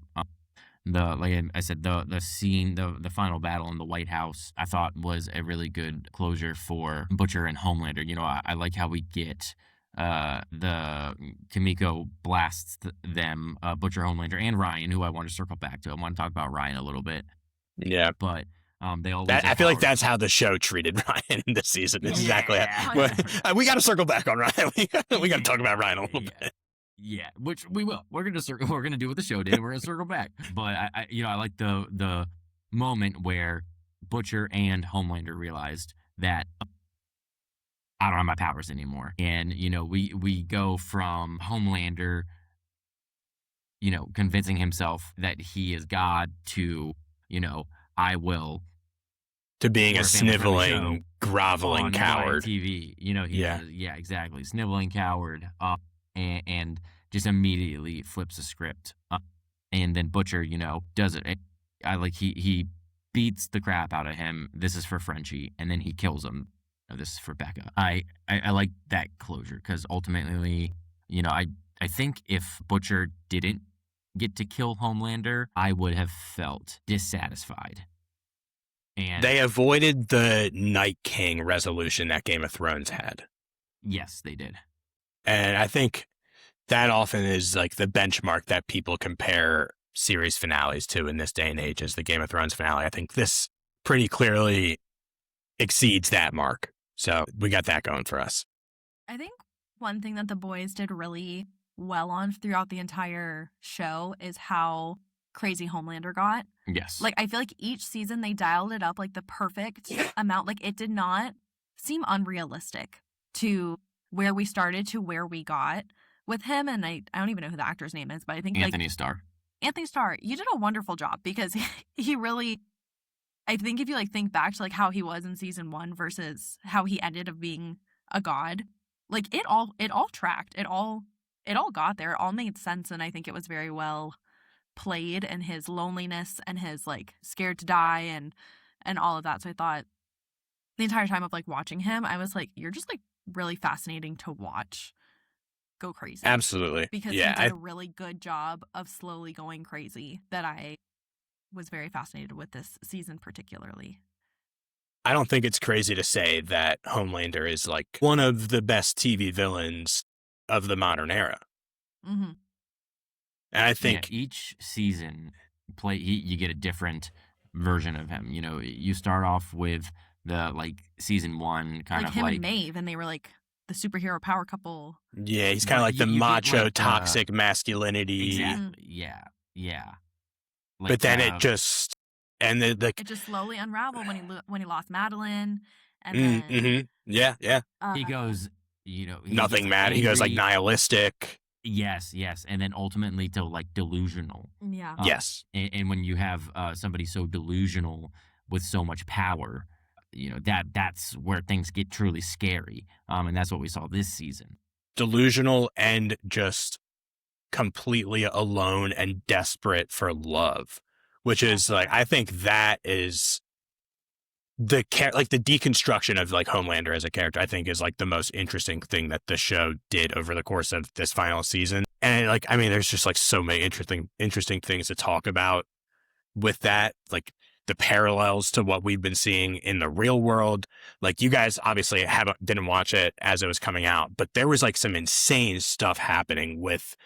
Like I said, the scene, the final battle in the White House, I thought was a really good closure for Butcher and Homelander. I like how we get the Kimiko blasts them, Butcher, Homelander, and Ryan, who I want to circle back to. I want to talk about Ryan a little bit, Yeah. but they all. I feel like that's how the show treated Ryan this season. Exactly. We got to circle back on Ryan. We got to talk about Ryan a little bit. Yeah, which we will. We're gonna do what the show did. We're gonna circle back. But I like the moment where Butcher and Homelander realized that I don't have my powers anymore, and we go from Homelander, convincing himself that he is God to I will. To being Or a a family-friendly sniveling, groveling on coward. live TV. Yeah. Yeah, exactly. Sniveling coward. And just immediately flips the script. And then Butcher, does it. I like he beats the crap out of him. This is for Frenchie, and then he kills him. This is for Becca. I like that closure because ultimately, I think if Butcher didn't get to kill Homelander, I would have felt dissatisfied. And They avoided the Night King resolution that Game of Thrones had. yes, they did. And I think that often is like the benchmark that people compare series finales to in this day and age is the Game of Thrones finale. I think this pretty clearly exceeds that mark. So we got that going for us. I think one thing that the boys did really well on throughout the entire show is how crazy Homelander got. Yes. Like, I feel like each season they dialed it up like the perfect amount. Like, it did not seem unrealistic to where we started to where we got with him. And I don't even know who the actor's name is, but I think Anthony Starr. Anthony Starr, you did a wonderful job because he really, I think if you think back to how he was in season 1 versus how he ended up being a god, like it all tracked. It all got there. It all made sense. And I think it was very well played, and his loneliness and his scared to die and all of that. So I thought the entire time of watching him, I was like, you're just really fascinating to watch go crazy. Absolutely. Because he did a really good job of slowly going crazy that I was very fascinated with this season particularly. I don't think it's crazy to say that Homelander is one of the best TV villains of the modern era. Mm-hmm. And I think each season you get a different version of him. You start off with the season 1 kind of him and Maeve, and they were the superhero power couple. Yeah, he's kind of the macho, toxic masculinity. Exactly. Yeah. But then it just it just slowly unraveled when he lost Madeline, and then yeah. He goes, nothing matters. He goes nihilistic. Yes, and then ultimately to delusional. Yeah. Yes. And when you have somebody so delusional with so much power, that's where things get truly scary. And that's what we saw this season. Delusional and just completely alone and desperate for love, which is I think that is the deconstruction of Homelander as a character. I think is the most interesting thing that the show did over the course of this final season. And there's just so many interesting things to talk about with that, the parallels to what we've been seeing in the real world. You guys obviously didn't watch it as it was coming out, but there was some insane stuff happening with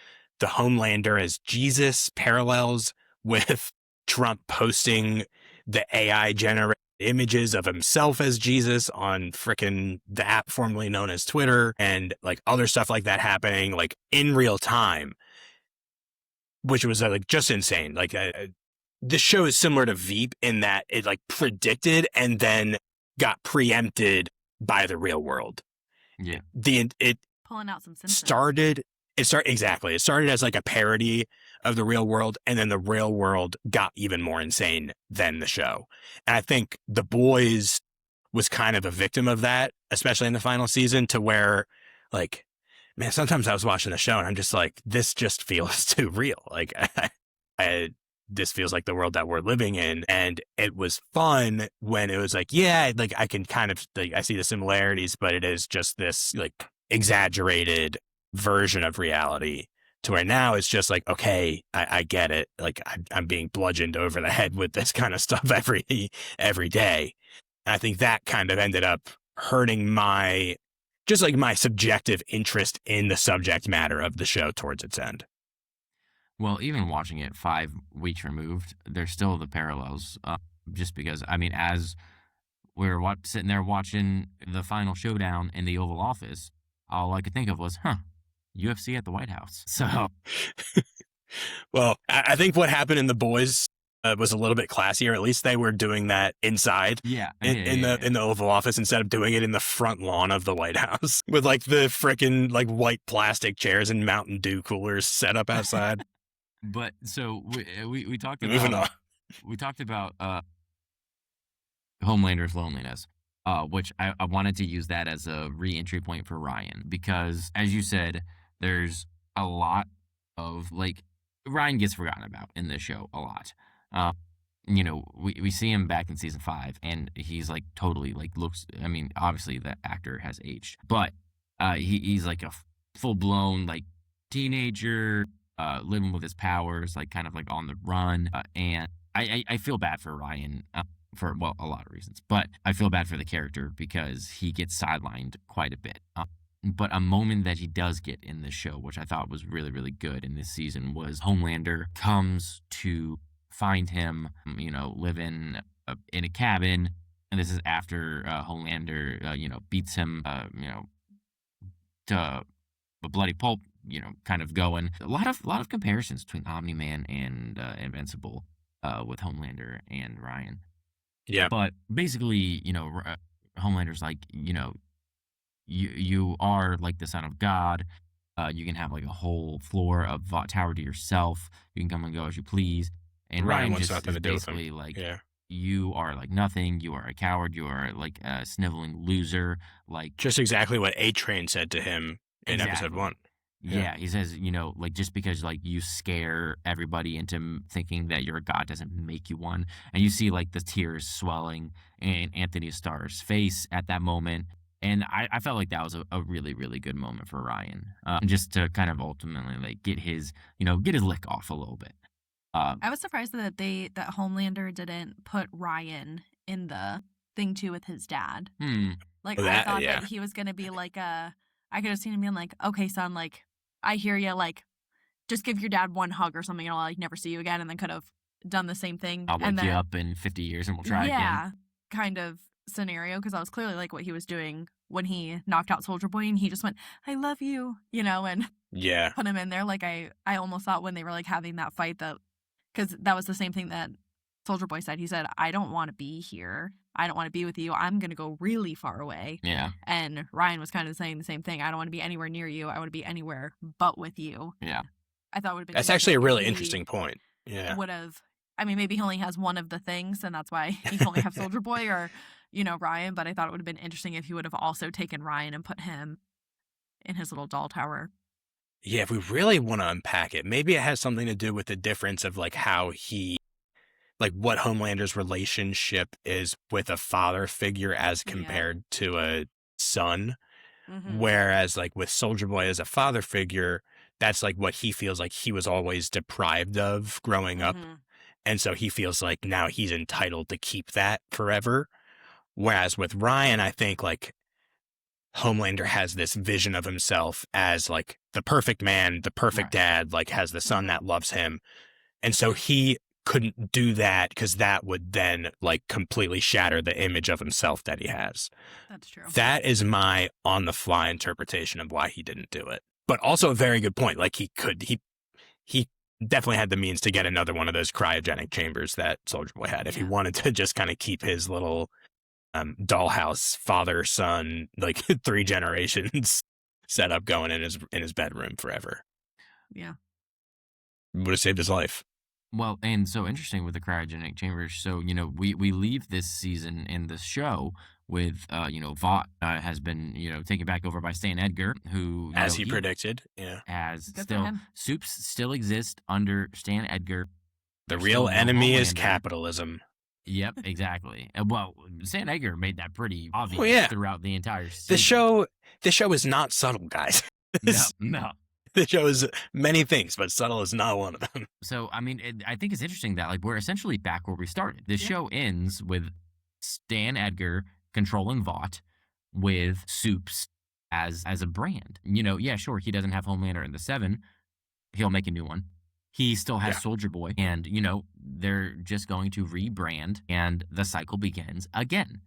the Homelander as Jesus parallels with Trump posting the AI generated images of himself as Jesus on frickin' the app formerly known as Twitter, and other stuff like that happening in real time, which was just insane. This show is similar to Veep in that it predicted and then got preempted by the real world. Yeah. Pulling out some Simpsons. It started as a parody of the real world, and then the real world got even more insane than the show. And I think The Boys was kind of a victim of that, especially in the final season, to where man, sometimes I was watching the show and I'm just like, this just feels too real. Like, this feels like the world that we're living in. And it was fun when it was like, yeah, like I can kind of, like, I see the similarities, but it is just this like exaggerated version of reality, to where now it's just like, okay, I get it. Like I'm being bludgeoned over the head with this kind of stuff every day. And I think that kind of ended up hurting my subjective interest in the subject matter of the show towards its end. Well, even watching it 5 weeks removed, there's still the parallels. Just because, I mean, as we were sitting there watching the final showdown in the Oval Office, all I could think of was, UFC at the White House. So, well, I think what happened in The Boys was a little bit classier. At least they were doing that inside, in the Oval Office, instead of doing it in the front lawn of the White House with like the frickin' like white plastic chairs and Mountain Dew coolers set up outside. But so we talked about Moving on. We talked about Homelander's loneliness, which I wanted to use that as a re-entry point for Ryan, because as you said, there's a lot of like Ryan gets forgotten about in this show a lot. We see him back in season 5, and he's like totally like looks. I mean, obviously the actor has aged, but he's like a full blown like teenager. Living with his powers, like kind of like on the run. And I feel bad for Ryan for, well, a lot of reasons, but I feel bad for the character because he gets sidelined quite a bit. But a moment that he does get in this show, which I thought was really, really good in this season, was Homelander comes to find him, living in a cabin. And this is after Homelander, beats him, to a bloody pulp, kind of going. A lot of comparisons between Omni-Man and Invincible with Homelander and Ryan. Yeah. But basically, Homelander's like, you are like the son of God. You can have like a whole floor of tower to yourself. You can come and go as you please. And Ryan wants just nothing is to do with basically him. like, Yeah. you are like nothing. You are a coward. You are like a sniveling loser. Like Just exactly what A-Train said to him in episode 1. Yeah, he says, like just because like you scare everybody into thinking that you're a god doesn't make you one. And you see like the tears swelling in Anthony Starr's face at that moment. And I felt like that was a really, really good moment for Ryan, just to kind of ultimately like get his lick off a little bit. I was surprised that Homelander didn't put Ryan in the thing too with his dad. Like I thought that he was gonna be like I could have seen him being like, okay, son, like I hear you, like just give your dad one hug or something, and I'll like never see you again, and then could have done the same thing. I'll wake you up in 50 years and we'll try again. Yeah, kind of scenario, because that was clearly like what he was doing when he knocked out Soldier Boy, and he just went, I love you, and put him in there. Like I almost thought when they were like having that fight, that because that was the same thing that Soldier Boy said. He said, I don't want to be here. I don't want to be with you. I'm going to go really far away. Yeah. And Ryan was kind of saying the same thing. I don't want to be anywhere near you. I want to be anywhere but with you. Yeah. I thought it would have been. That's actually a really interesting point. Yeah. Would have. I mean, maybe he only has one of the things, and that's why he can only have Soldier Boy or, Ryan. But I thought it would have been interesting if he would have also taken Ryan and put him in his little doll tower. Yeah, if we really want to unpack it, maybe it has something to do with the difference of like how he, like what Homelander's relationship is with a father figure as compared to a son. Mm-hmm. Whereas like with Soldier Boy as a father figure, that's like what he feels like he was always deprived of growing up. And so he feels like now he's entitled to keep that forever. Whereas with Ryan, I think like Homelander has this vision of himself as like the perfect man, the perfect dad, like has the son that loves him. And so he couldn't do that because that would then like completely shatter the image of himself that he has. That's true. That is my on the fly interpretation of why he didn't do it. But also a very good point. Like he definitely had the means to get another one of those cryogenic chambers that Soldier Boy had if he wanted to just kind of keep his little dollhouse father son like 3 generations set up going in his bedroom forever. Yeah, would have saved his life. Well, and so interesting with the cryogenic chambers. So we leave this season in the show with, Vought has been, taken back over by Stan Edgar, who, as he predicted. Yeah. as Good for still, him. Soups still exist under Stan Edgar. The There's real still no enemy is Homelander. capitalism. Yep, exactly. Well, Stan Edgar made that pretty obvious yeah. throughout the entire season. The show is not subtle, guys. No. The show is many things, but subtle is not one of them. So, I mean, I think it's interesting that, like, we're essentially back where we started. This show ends with Stan Edgar controlling Vought, with Soups as a brand. Yeah, sure, he doesn't have Homelander in the 7. He'll make a new one. He still has Soldier Boy, and, they're just going to rebrand, and the cycle begins again.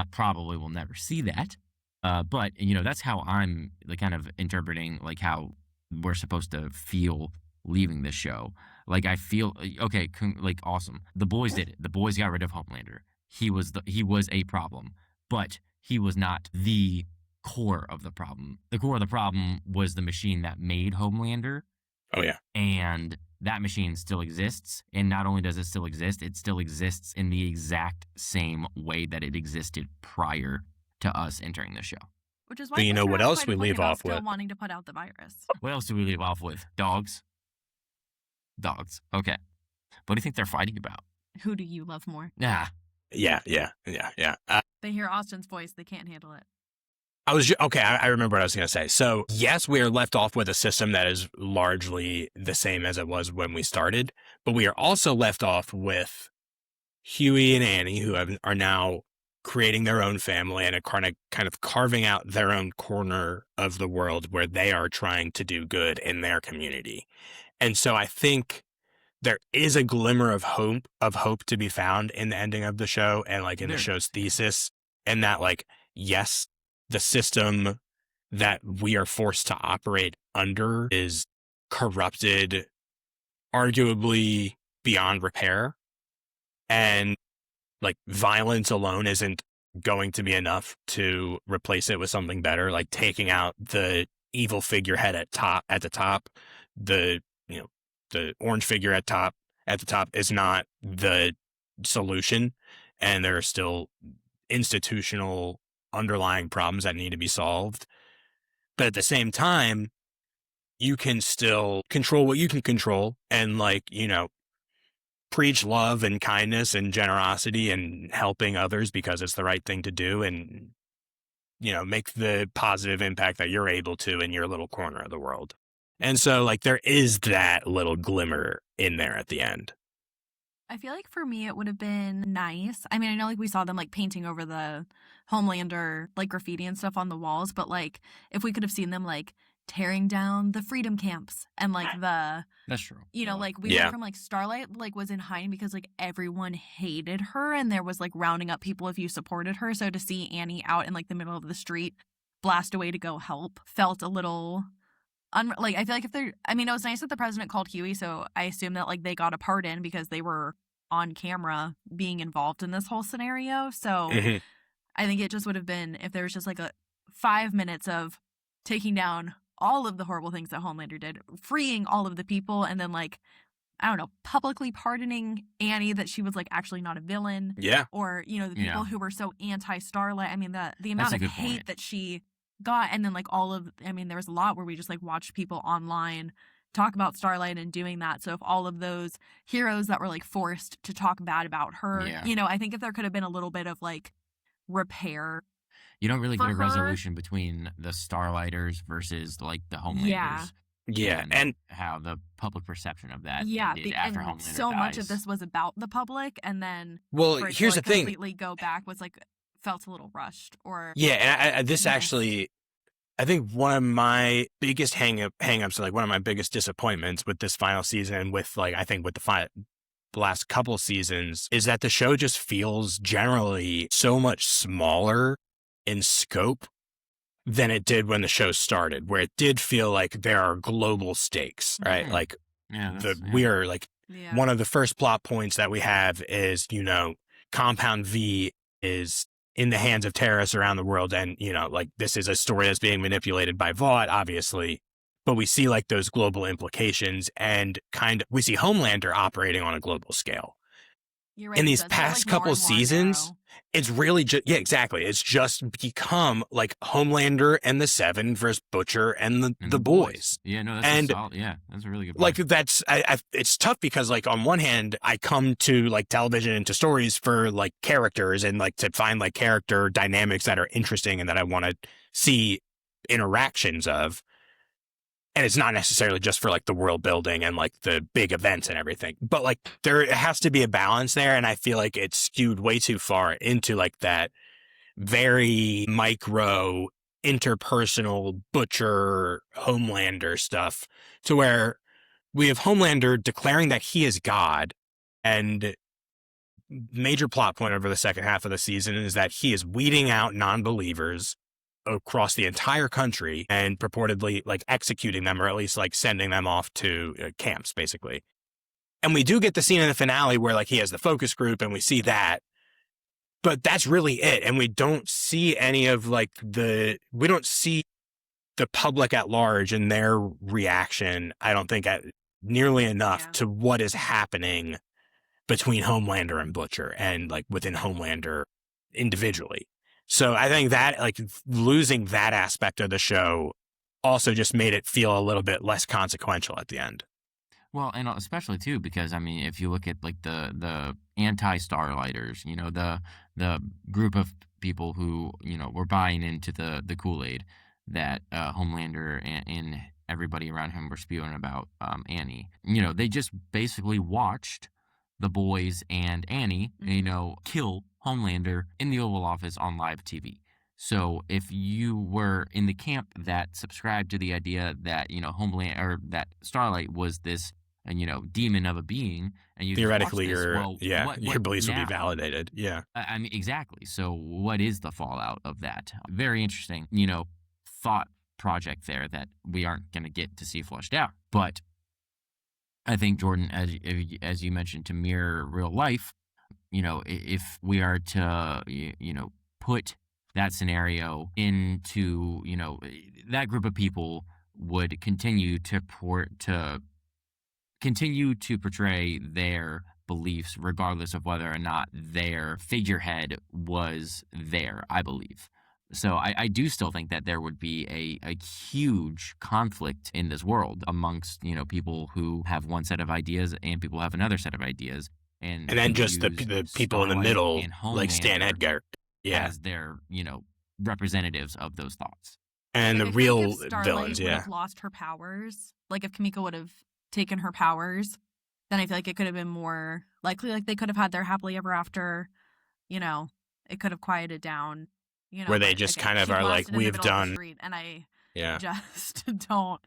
Probably we'll never see that. But, that's how I'm kind of interpreting, like, how we're supposed to feel leaving this show. Like, I feel, okay, awesome. The boys did it. The boys got rid of Homelander. He was a problem, but he was not the core of the problem. The core of the problem was the machine that made Homelander. Oh, yeah. And that machine still exists. And not only does it still exist in the exact same way that it existed prior to us entering the show. Which is why. But you know what else we leave off still with? wanting to put out the virus. What else do we leave off with? Dogs. Okay. What do you think they're fighting about? Who do you love more? Nah. Yeah. They hear Austin's voice, they can't handle it. I remember what I was going to say. So, yes, we are left off with a system that is largely the same as it was when we started, but we are also left off with Huey and Annie, who are now creating their own family and are kind of carving out their own corner of the world where they are trying to do good in their community. And so I think there is a glimmer of hope to be found in the ending of the show and like in the show's thesis, and that, like, yes, the system that we are forced to operate under is corrupted, arguably beyond repair. And like violence alone isn't going to be enough to replace it with something better. Like taking out the evil figurehead at the top, the orange figure at the top is not the solution. And there are still institutional underlying problems that need to be solved. But at the same time, you can still control what you can control and, like, preach love and kindness and generosity and helping others because it's the right thing to do, and, make the positive impact that you're able to in your little corner of the world. And so, like, there is that little glimmer in there at the end. I feel like for me, it would have been nice. I mean, I know like we saw them like painting over the Homelander like graffiti and stuff on the walls, but like if we could have seen them like tearing down the freedom camps and like That's true. Like we went from like Starlight like was in hiding because like everyone hated her and there was like rounding up people if you supported her. So to see Annie out in like the middle of the street blast away to go help felt a little I feel like it was nice that the president called Huey, so I assume that like they got a pardon because they were on camera being involved in this whole scenario. So I think it just would have been if there was just like a 5 minutes of taking down all of the horrible things that Homelander did, freeing all of the people, and then like, I don't know, publicly pardoning Annie that she was like actually not a villain. Yeah. Or, the people who were so anti-Starlight. I mean, the amount of hate that she got, and then like there was a lot where we just like watched people online talk about Starlight and doing that. So if all of those heroes that were like forced to talk bad about her, I think if there could have been a little bit of like repair. You don't really get a resolution between the Starlighters versus like the Homelanders. Yeah, and how the public perception of that ended after and Homelander so dies. much of this was about the public, and then here's the thing: completely go back was like felt a little rushed. Or actually, I think one of my biggest hangups, like one of my biggest disappointments with this final season, with like I think with the last couple seasons, is that the show just feels generally so much smaller in scope than it did when the show started, where it did feel like there are global stakes, right? Mm-hmm. Like we are like one of the first plot points that we have is, Compound V is in the hands of terrorists around the world. And, like this is a story that's being manipulated by Vought, obviously, but we see like those global implications and we see Homelander operating on a global scale. You're right, in it these does get, past like, more couple and more seasons, narrow. it's really just, yeah, exactly. It's just become like Homelander and the Seven versus Butcher and And the boys. Yeah, no, that's And a solid. Yeah, that's a really good like point. that's it's tough because like on one hand I come to like television and to stories for like characters and like to find like character dynamics that are interesting and that I want to see interactions of, and it's not necessarily just for like the world building and like the big events and everything, but like there has to be a balance there, and I feel like it's skewed way too far into like that very micro interpersonal Butcher Homelander stuff, to where we have Homelander declaring that he is God, and major plot point over the second half of the season is that he is weeding out non-believers across the entire country and purportedly like executing them, or at least like sending them off to camps, basically. And we do get the scene in the finale where like he has the focus group and we see that, but that's really it. And we don't see any of like we don't see the public at large and their reaction, I don't think, at nearly enough to what is happening between Homelander and Butcher and like within Homelander individually. So I think that like losing that aspect of the show also just made it feel a little bit less consequential at the end. Well, and especially too because I mean, if you look at like the anti-Starlighters, you know, the group of people who were buying into the Kool-Aid that Homelander and everybody around him were spewing about Annie. You know, they just basically watched the boys and Annie, kill Homelander in the Oval Office on live TV. So if you were in the camp that subscribed to the idea that Homeland or that Starlight was this demon of a being, and you theoretically this, your beliefs now? will be validated. Yeah, I mean, exactly. So what is the fallout of that? Very interesting, thought project there that we aren't going to get to see fleshed out. But I think, Jordan, as you mentioned, to mirror real life, if we are to, put that scenario into, that group of people would continue to portray their beliefs regardless of whether or not their figurehead was there, I believe. So I do still think that there would be a huge conflict in this world amongst, people who have one set of ideas and people who have another set of ideas. And then just the people in the middle, like Stan Edgar, as their, representatives of those thoughts. And like, the I real think if Starlight villains, would have lost her powers, like if Kimiko would have taken her powers, then I feel like it could have been more likely, like they could have had their happily ever after, it could have quieted down. Where they just kind of are like, we've done, and I just don't.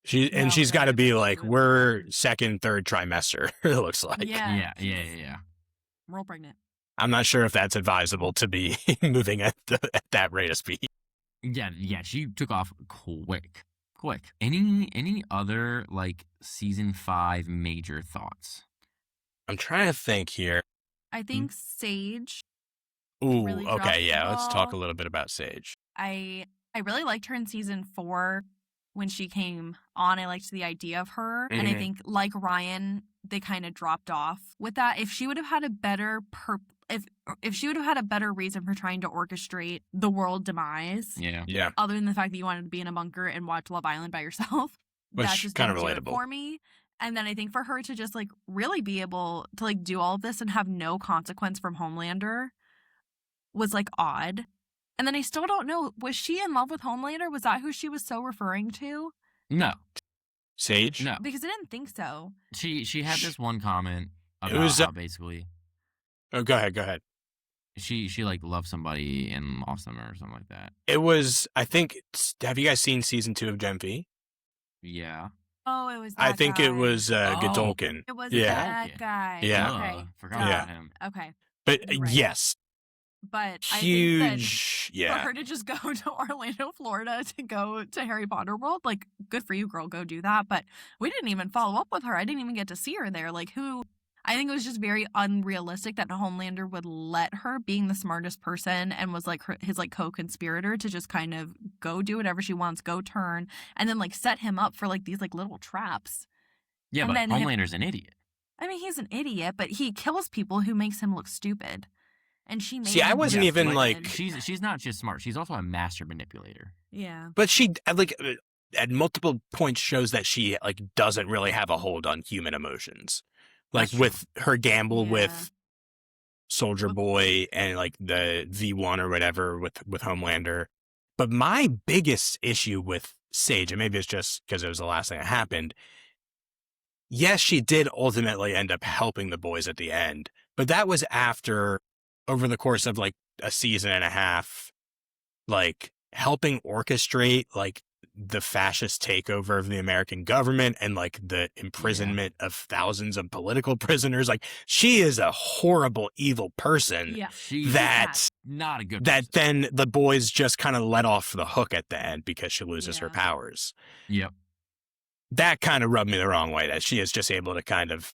She's got to be like, we're second, third trimester. It looks like. Yeah. We're all pregnant. I'm not sure if that's advisable to be moving at that rate of speed. Yeah. She took off quick. Any other like season 5 major thoughts? I'm trying to think here. I think Sage. Ooh, really okay, yeah. dropped the Let's talk a ball. little bit about Sage. I really liked her in season 4 when she came on. I liked the idea of her, and I think like Ryan, they kind of dropped off with that. If she would have had a better if she would have had a better reason for trying to orchestrate the world demise, yeah, other than the fact that you wanted to be in a bunker and watch Love Island by yourself, which that just kind of didn't do it relatable for me. And then I think for her to just like really be able to like do all of this and have no consequence from Homelander was like odd. And then I still don't know, was she in love with Homelander? Was that who she was so referring to? No. Sage? No. Because I didn't think so. She had this one comment about how basically. Oh, go ahead. She like loved somebody and lost them or something like that. It was, I think, have you guys seen season 2 of Gen V? Yeah. Oh, it was that I think guy. it was Godolkin. It was Yeah. that guy. Yeah. Okay. Forgot about him. Okay. But Right. yes. But Huge. I think that for her to just go to Orlando, Florida to go to Harry Potter World, like, good for you, girl, go do that. But we didn't even follow up with her. I didn't even get to see her there. Like, I think it was just very unrealistic that Homelander would let her, being the smartest person and was like his like co-conspirator, to just kind of go do whatever she wants, go turn, and then like set him up for like these like little traps. Yeah, And but then Homelander's an idiot. I mean, he's an idiot, but he kills people who makes him look stupid. And she made See, I him wasn't look even, stupid. like- She's not just smart. She's also a master manipulator. Yeah. But she, like, at multiple points shows that she, like, doesn't really have a hold on human emotions. Like, That's with her gamble Yeah. with Soldier Boy and, like, the V1 or whatever with Homelander. But my biggest issue with Sage, and maybe it's just because it was the last thing that happened, yes, she did ultimately end up helping the boys at the end, but that was after, over the course of like a season and a half, like helping orchestrate like the fascist takeover of the American government and like the imprisonment of thousands of political prisoners. Like, she is a horrible, evil person. Yeah. She's That not a good that person. then the boys just kind of let off the hook at the end because she loses her Yeah. powers. Yep. That kind of rubbed me the wrong way, that she is just able to kind of,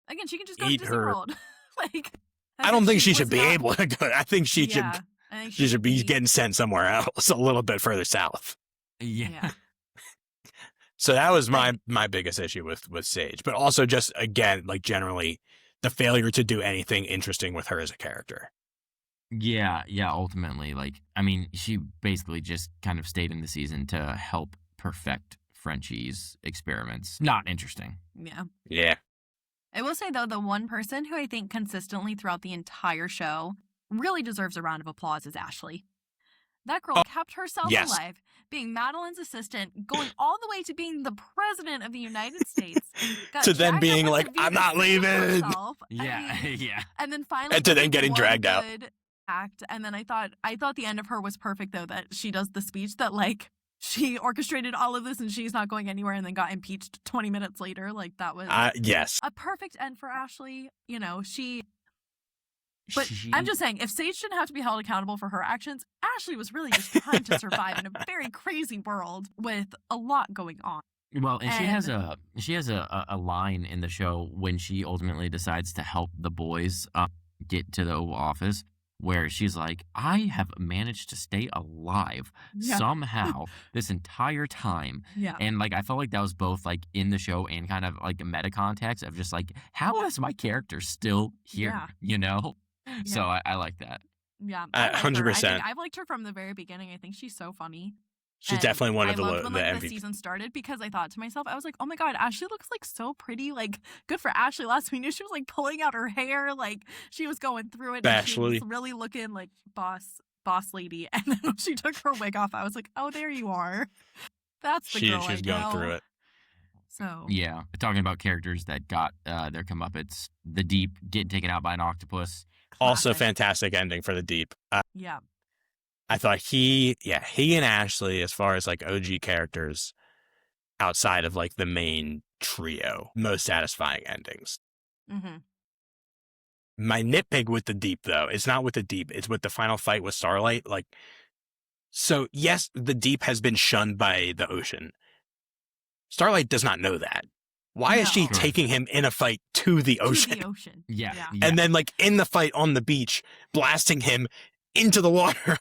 Again, she can just go Eat to Disney her- World. Like, I don't think she was should be not- able to go. I think she Yeah, should I think she should be getting sent somewhere else, a little bit further south. Yeah. Yeah. So that was my biggest issue with Sage, but also just, again, like generally the failure to do anything interesting with her as a character. Yeah, ultimately, like, I mean, she basically just kind of stayed in the season to help perfect Frenchie's experiments. Not interesting. Yeah. Yeah. I will say, though, the one person who I think consistently throughout the entire show really deserves a round of applause is Ashley. That girl kept herself yes. alive, being Madeline's assistant, going all the way to being the president of the United States. got To then dragged up being like like, a "I'm not Venus leaving." herself. I Yeah, mean, yeah. and then finally, And to then did getting one dragged out. good act. And then I thought the end of her was perfect, though, that she does the speech that like she orchestrated all of this and she's not going anywhere, and then got impeached 20 minutes later. Like, that was Yes. a perfect end for Ashley. You know, But She- I'm just saying, if Sage didn't have to be held accountable for her actions, Ashley was really just trying to survive in a very crazy world with a lot going on. Well, and she has And- a line in the show when she ultimately decides to help the boys get to the Oval Office, where she's like, I have managed to stay alive Yeah. somehow this entire time. Yeah. And like, I felt like that was both like in the show and kind of like a meta context of just like, how is my character still here? Yeah. You know? So Yeah. I like that. Yeah. I like her. 100%. I've liked her from the very beginning. I think she's so funny. She's And definitely one of I loved the when, like, the MVP. season started, because I thought to myself, I was like, oh my God, Ashley looks like so pretty. Like, good for Ashley. Last we knew, she was like pulling out her hair, like she was going through it. And she was Ashley. really looking like boss lady. And then when she took her wig off, I was like, oh, there you are. That's the girl. She's I going know. through it. So Yeah. Talking about characters that got their comeuppance, the Deep getting taken out by an octopus. Also, classic. fantastic ending for the Deep. Yeah. I thought he and Ashley, as far as like OG characters outside of like the main trio, most satisfying endings. Mm-hmm. My nitpick with the Deep, though, it's not with the Deep, it's with the final fight with Starlight. Like, so yes, the Deep has been shunned by the ocean. Starlight does not know that. Why is she No. taking him in a fight to the To ocean? the ocean. Yeah. And then, like, in the fight on the beach, blasting him into the water?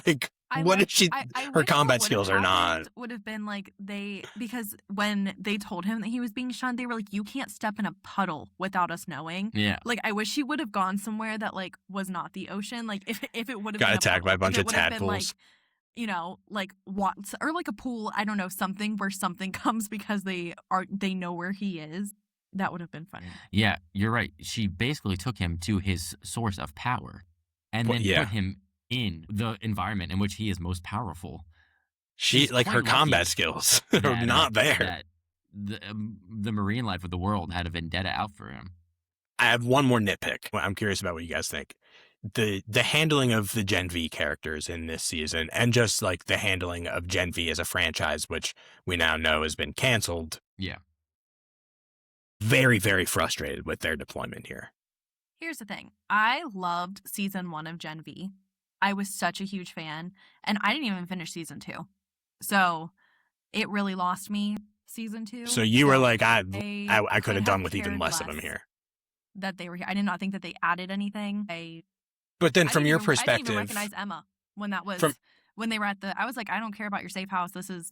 Like, what wish- if she? I her wish what combat would've skills are not. happened Would have been like because when they told him that he was being shunned, they were like, you can't step in a puddle without us knowing. Yeah. Like, I wish he would have gone somewhere that like was not the ocean. Like, if it would have Got been attacked by a bunch of Been, like, tadpoles. you know, like what, or like a pool. I don't know, something where something comes because they know where he is. That would have been funny. Yeah, you're right. She basically took him to his source of power and Well, then yeah. put him in the environment in which he is most powerful. She She's like her quite lucky combat skills are that, not there. That the marine life of the world had a vendetta out for him. I have one more nitpick. I'm curious about what you guys think. The handling of the Gen V characters in this season, and just like the handling of Gen V as a franchise, which we now know has been canceled. Yeah. Very, very frustrated with their deployment here. Here's the thing. I loved season 1 of Gen V. I was such a huge fan, and I didn't even finish season 2. So it really lost me, season 2. So you were like, I I could have done with even cared less of them here. That they were here. I did not think that they added anything. But then I from didn't your even- I perspective, didn't even recognize Emma when that was From- when they were at the. I was like, I don't care about your safe house. This is,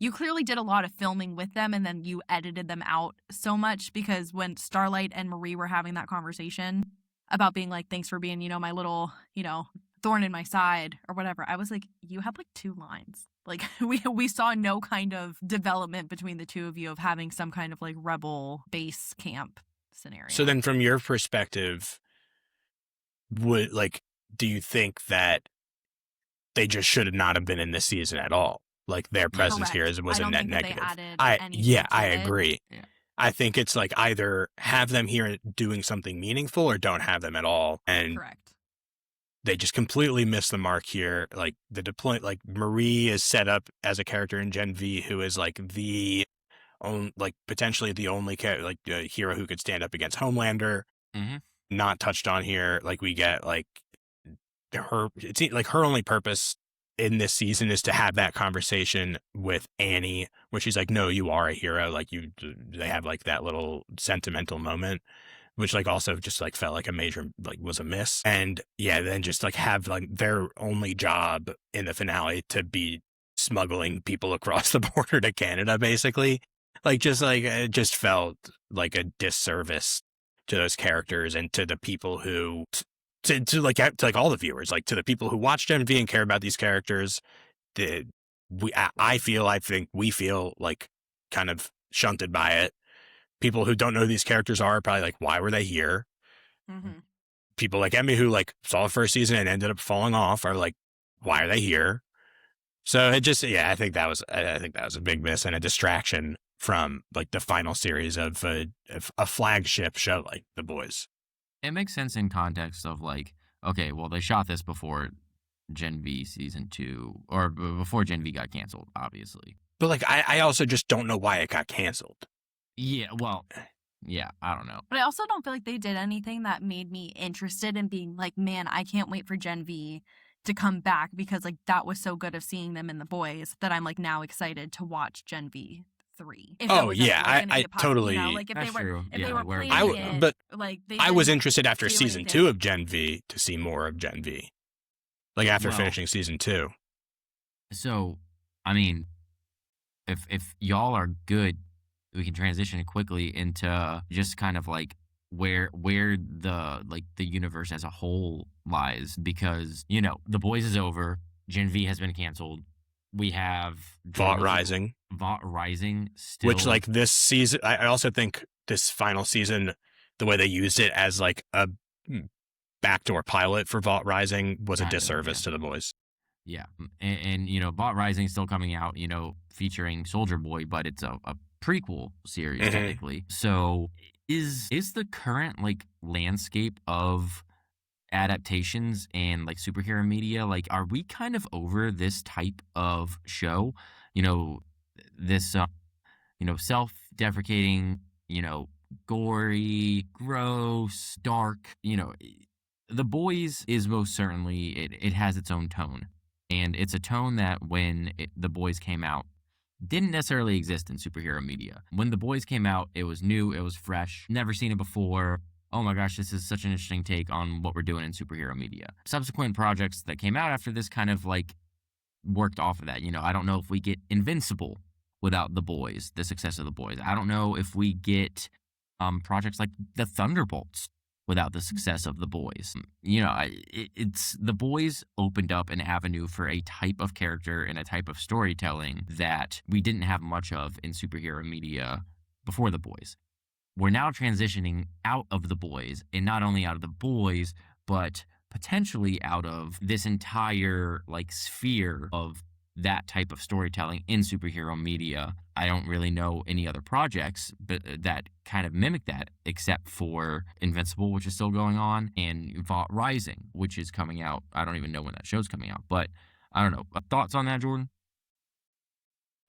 you clearly did a lot of filming with them and then you edited them out so much, because when Starlight and Marie were having that conversation about being like, thanks for being, my little, thorn in my side or whatever, I was like, you have like 2 lines. Like we saw no kind of development between the two of you of having some kind of like rebel base camp scenario. So then from your perspective, do you think that they just should not have been in this season at all? Like their presence Correct. here was I a don't net think that they negative. added I anything to it. agree. Yeah. I think it's like either have them here doing something meaningful or don't have them at all. And Correct. they just completely missed the mark here. Like like Marie is set up as a character in Gen V who is like potentially the only hero who could stand up against Homelander. Mm-hmm. Not touched on here. Like we get like her only purpose in this season is to have that conversation with Annie where she's like, no, you are a hero. Like they have like that little sentimental moment, which like also just like felt like a major, like was a miss. And yeah, then just like have like their only job in the finale to be smuggling people across the border to Canada, basically. Like just like it just felt like a disservice to those characters and to the people who to all the viewers, like to the people who watch Gen V and care about these characters. I think we feel like kind of shunted by it. People who don't know who these characters are probably like, why were they here? Mm-hmm. People like Emmy who like saw the first season and ended up falling off are like, why are they here? So it just, I think that was a big miss and a distraction from like the final series of a flagship show like The Boys. It makes sense in context of like, okay, well, they shot this before Gen V season 2 or before Gen V got canceled, obviously. But like, I also just don't know why it got canceled. Yeah, well, yeah, I don't know. But I also don't feel like they did anything that made me interested in being like, man, I can't wait for Gen V to come back, because like that was so good of seeing them in The Boys that I'm like now excited to watch Gen V 3. I totally. Like if That's they were true. if Yeah, they were where- planning I- it, but like they I was didn't interested after do season anything. 2 of Gen V to see more of Gen V. Like after Well- finishing season 2. So, I mean, if y'all are good, we can transition quickly into just kind of like where the universe as a whole lies, because The Boys is over, Gen V has been canceled. We have Vought Rising. Still, Which like this season, I also think this final season, the way they used it as like a backdoor pilot for Vought Rising was a Kind of, disservice yeah. to The Boys. Yeah, and Bot Rising still coming out, featuring Soldier Boy, but it's a prequel series Mhm. technically. So is the current like landscape of adaptations and like superhero media, like, are we kind of over this type of show? This self-deprecating, gory, gross, dark. The Boys is most certainly it has its own tone. And it's a tone that when The Boys came out, didn't necessarily exist in superhero media. When The Boys came out, it was new, it was fresh, never seen it before. Oh my gosh, this is such an interesting take on what we're doing in superhero media. Subsequent projects that came out after this kind of like worked off of that. I don't know if we get Invincible without The Boys, the success of The Boys. I don't know if we get projects like The Thunderbolts without the success of The Boys. It's The Boys opened up an avenue for a type of character and a type of storytelling that we didn't have much of in superhero media before The Boys. We're now transitioning out of The Boys, and not only out of The Boys, but potentially out of this entire like sphere of that type of storytelling in superhero media. I don't really know any other projects that kind of mimic that, except for Invincible, which is still going on, and Vought Rising, which is coming out. I don't even know when that show's coming out, but I don't know. Thoughts on that, Jordan?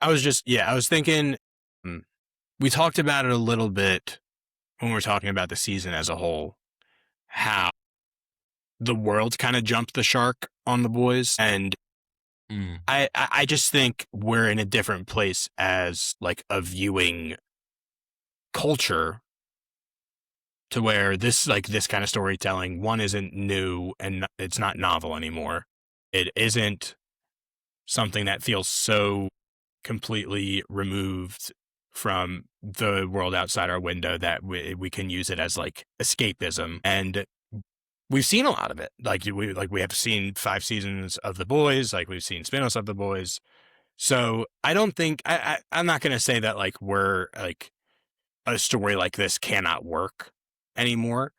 I was thinking, we talked about it a little bit when we were talking about the season as a whole, how the world kind of jumped the shark on The Boys. And I just think we're in a different place as like a viewing culture, to where this kind of storytelling, one, isn't new and it's not novel anymore. It isn't something that feels so completely removed from the world outside our window, that we can use it as like escapism. And we've seen a lot of it. We have seen 5 seasons of The Boys, like we've seen spin-offs of The Boys. So I don't think I'm not going to say that like we're like a story like this cannot work anymore.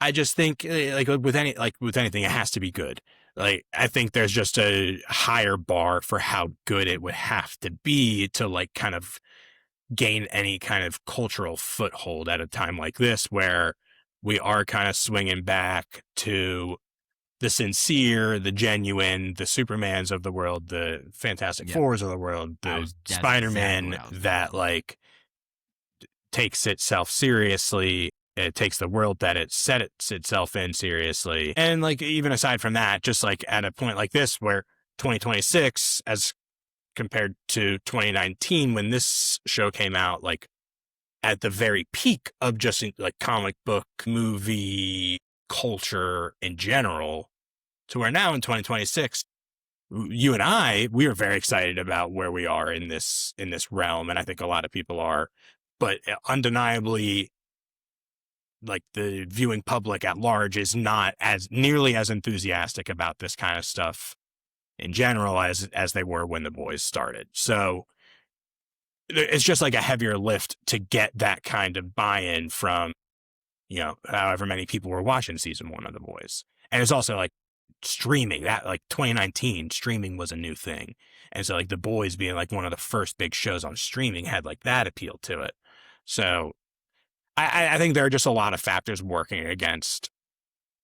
I just think like with anything, it has to be good. Like I think there's just a higher bar for how good it would have to be to like kind of gain any kind of cultural foothold at a time like this, where we are kind of swinging back to the sincere, the genuine, the Supermans of the world, the Fantastic Fours of the world, the Spider-Man that like takes itself seriously. It takes the world that it sets itself in seriously. And like, even aside from that, just like at a point like this where 2026, as compared to 2019, when this show came out, like at the very peak of just like comic book movie culture in general, to where now in 2026, you and we are very excited about where we are in this realm. And I think a lot of people are, but undeniably, like the viewing public at large is not as nearly as enthusiastic about this kind of stuff in general as they were when The Boys started. So it's just like a heavier lift to get that kind of buy-in from, however many people were watching season 1 of The Boys. And it's also like streaming, that like 2019 streaming was a new thing. And so like The Boys being like one of the first big shows on streaming had like that appeal to it. So I think there are just a lot of factors working against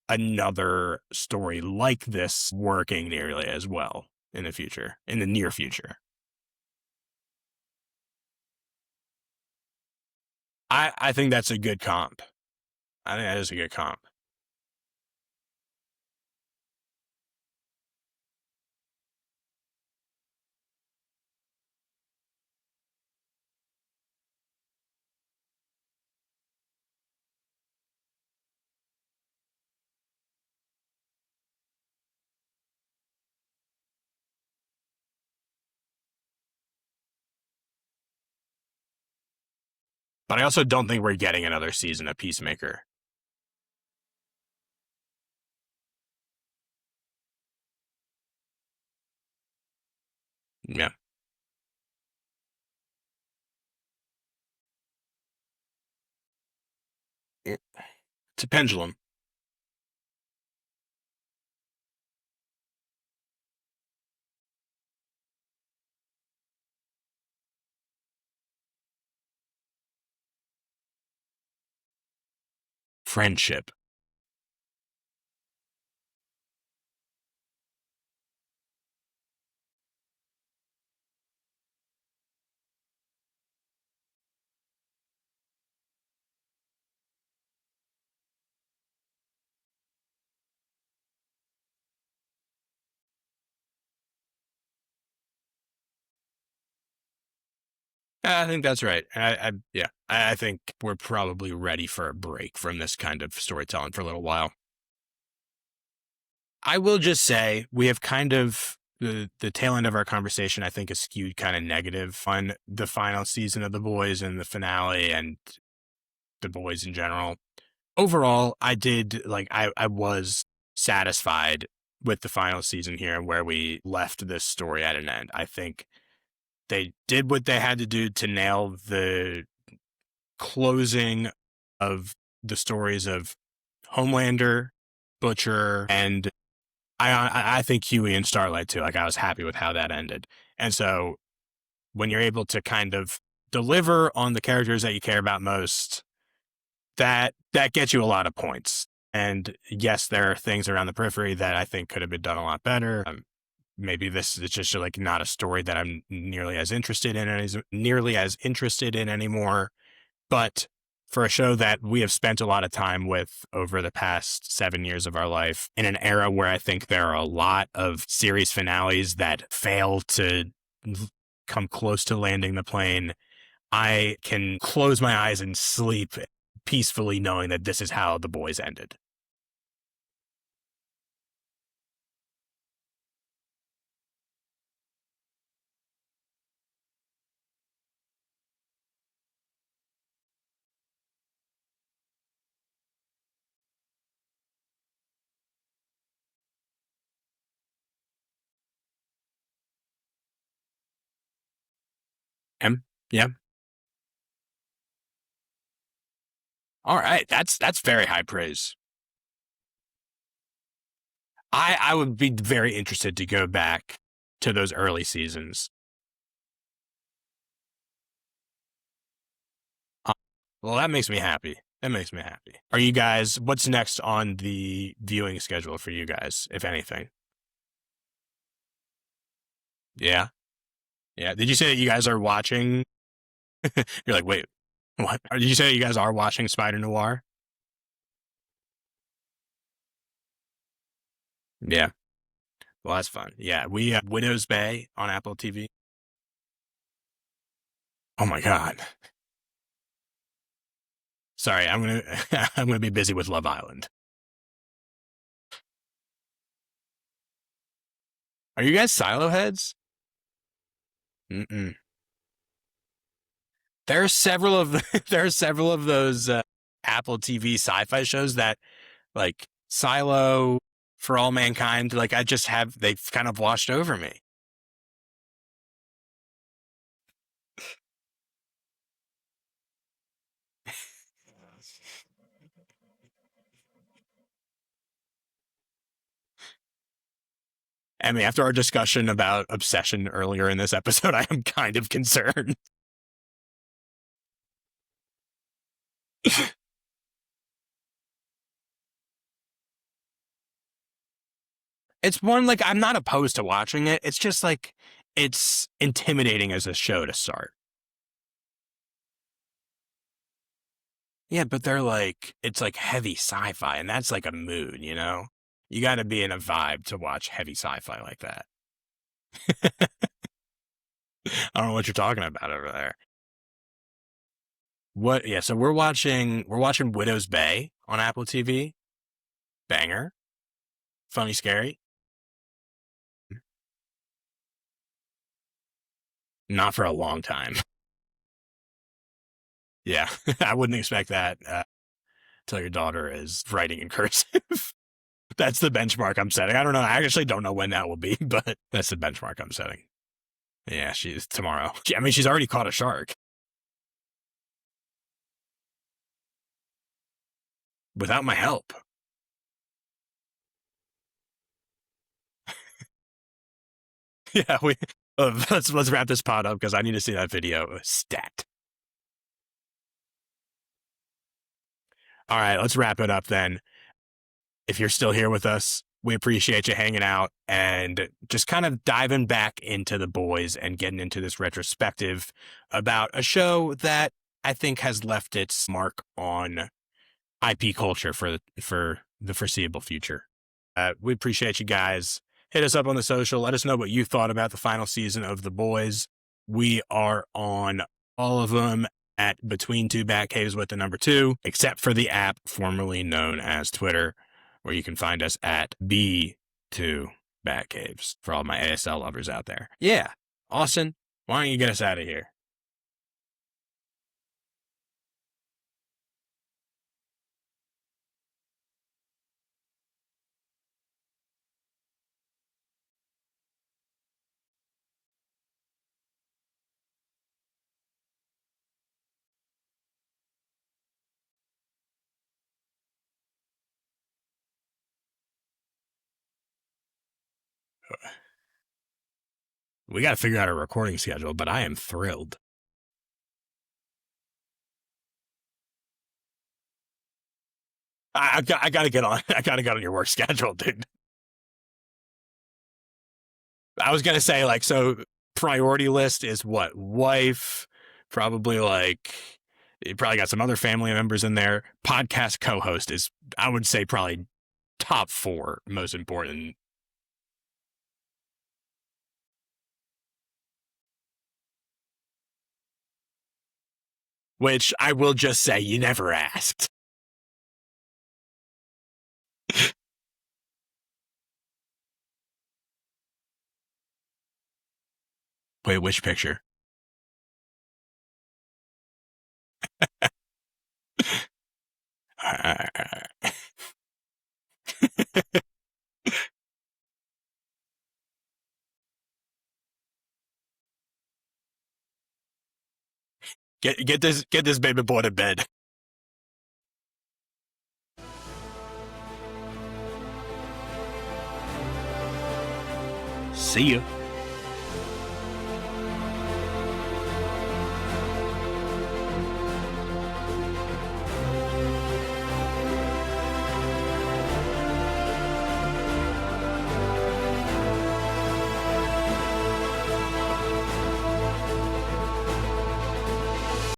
another story like this working nearly as well in the near future. I think that's a good comp. I think that is a good comp. But I also don't think we're getting another season of Peacemaker. Yeah. It's a pendulum. Friendship. I think that's right. I think we're probably ready for a break from this kind of storytelling for a little while. I will just say we have kind of the tail end of our conversation, I think, is skewed kind of negative on the final season of The Boys and the finale and The Boys in general. Overall, I was satisfied with the final season here and where we left this story at an end. I think they did what they had to do to nail the closing of the stories of Homelander, Butcher, and I think Huey and Starlight too. Like I was happy with how that ended. And so when you're able to kind of deliver on the characters that you care about most, that gets you a lot of points. And yes, there are things around the periphery that I think could have been done a lot better. Maybe this is just like not a story that I'm nearly as interested in anymore. But for a show that we have spent a lot of time with over the past 7 years of our life, in an era where I think there are a lot of series finales that fail to come close to landing the plane, I can close my eyes and sleep peacefully knowing that this is how The Boys ended. Yeah. All right. That's very high praise. I would be very interested to go back to those early seasons. Uh, Well, that makes me happy. That makes me happy. Are you guys, what's next on the viewing schedule for you guys, if anything? Yeah. Yeah. Did you say that you guys are watching? You're like, wait, what? Did you say that you guys are watching Spider Noir? Yeah. Well, that's fun. Yeah. We, Widow's Bay on Apple TV. Oh my God. Sorry. I'm going to be busy with Love Island. Are you guys Silo heads? Mm-mm. There are several of there are several of those Apple TV sci-fi shows that like Silo, For All Mankind. Like I just have they've kind of washed over me. I mean, after our discussion about obsession earlier in this episode, I am kind of concerned. It's one like I'm not opposed to watching it. It's just like it's intimidating as a show to start. Yeah, but they're like it's like heavy sci-fi, and that's like a mood, you know? You got to be in a vibe to watch heavy sci-fi like that. I don't know what you're talking about over there. What? Yeah, so we're watching Widow's Bay on Apple TV. Banger, funny, scary. Not for a long time. Yeah, I wouldn't expect that till your daughter is writing in cursive. That's the benchmark I'm setting. I don't know. I actually don't know when that will be, but that's the benchmark I'm setting. Yeah, she's tomorrow. I mean, she's already caught a shark without my help. Yeah, we let's wrap this pod up because I need to see that video stat. All right, let's wrap it up then. If you're still here with us, we appreciate you hanging out and just kind of diving back into the boys and getting into this retrospective about a show that I think has left its mark on IP culture for the foreseeable future. We appreciate you guys. Hit us up on the social. Let us know what you thought about the final season of The Boys. We are on all of them at Between Two Batcaves with the number 2, except for the app formerly known as Twitter, where you can find us at B2 Batcaves for all my ASL lovers out there. Yeah. Austin, why don't you get us out of here? We got to figure out a recording schedule, but I am thrilled. I got to get on. I got to get on your work schedule, dude. I was gonna say like so. Priority list is what wife, probably like you probably got some other family members in there. Podcast co-host is I would say probably top 4 most important. Which I will just say you never asked. Wait, which picture? Get this baby boy to bed. See ya.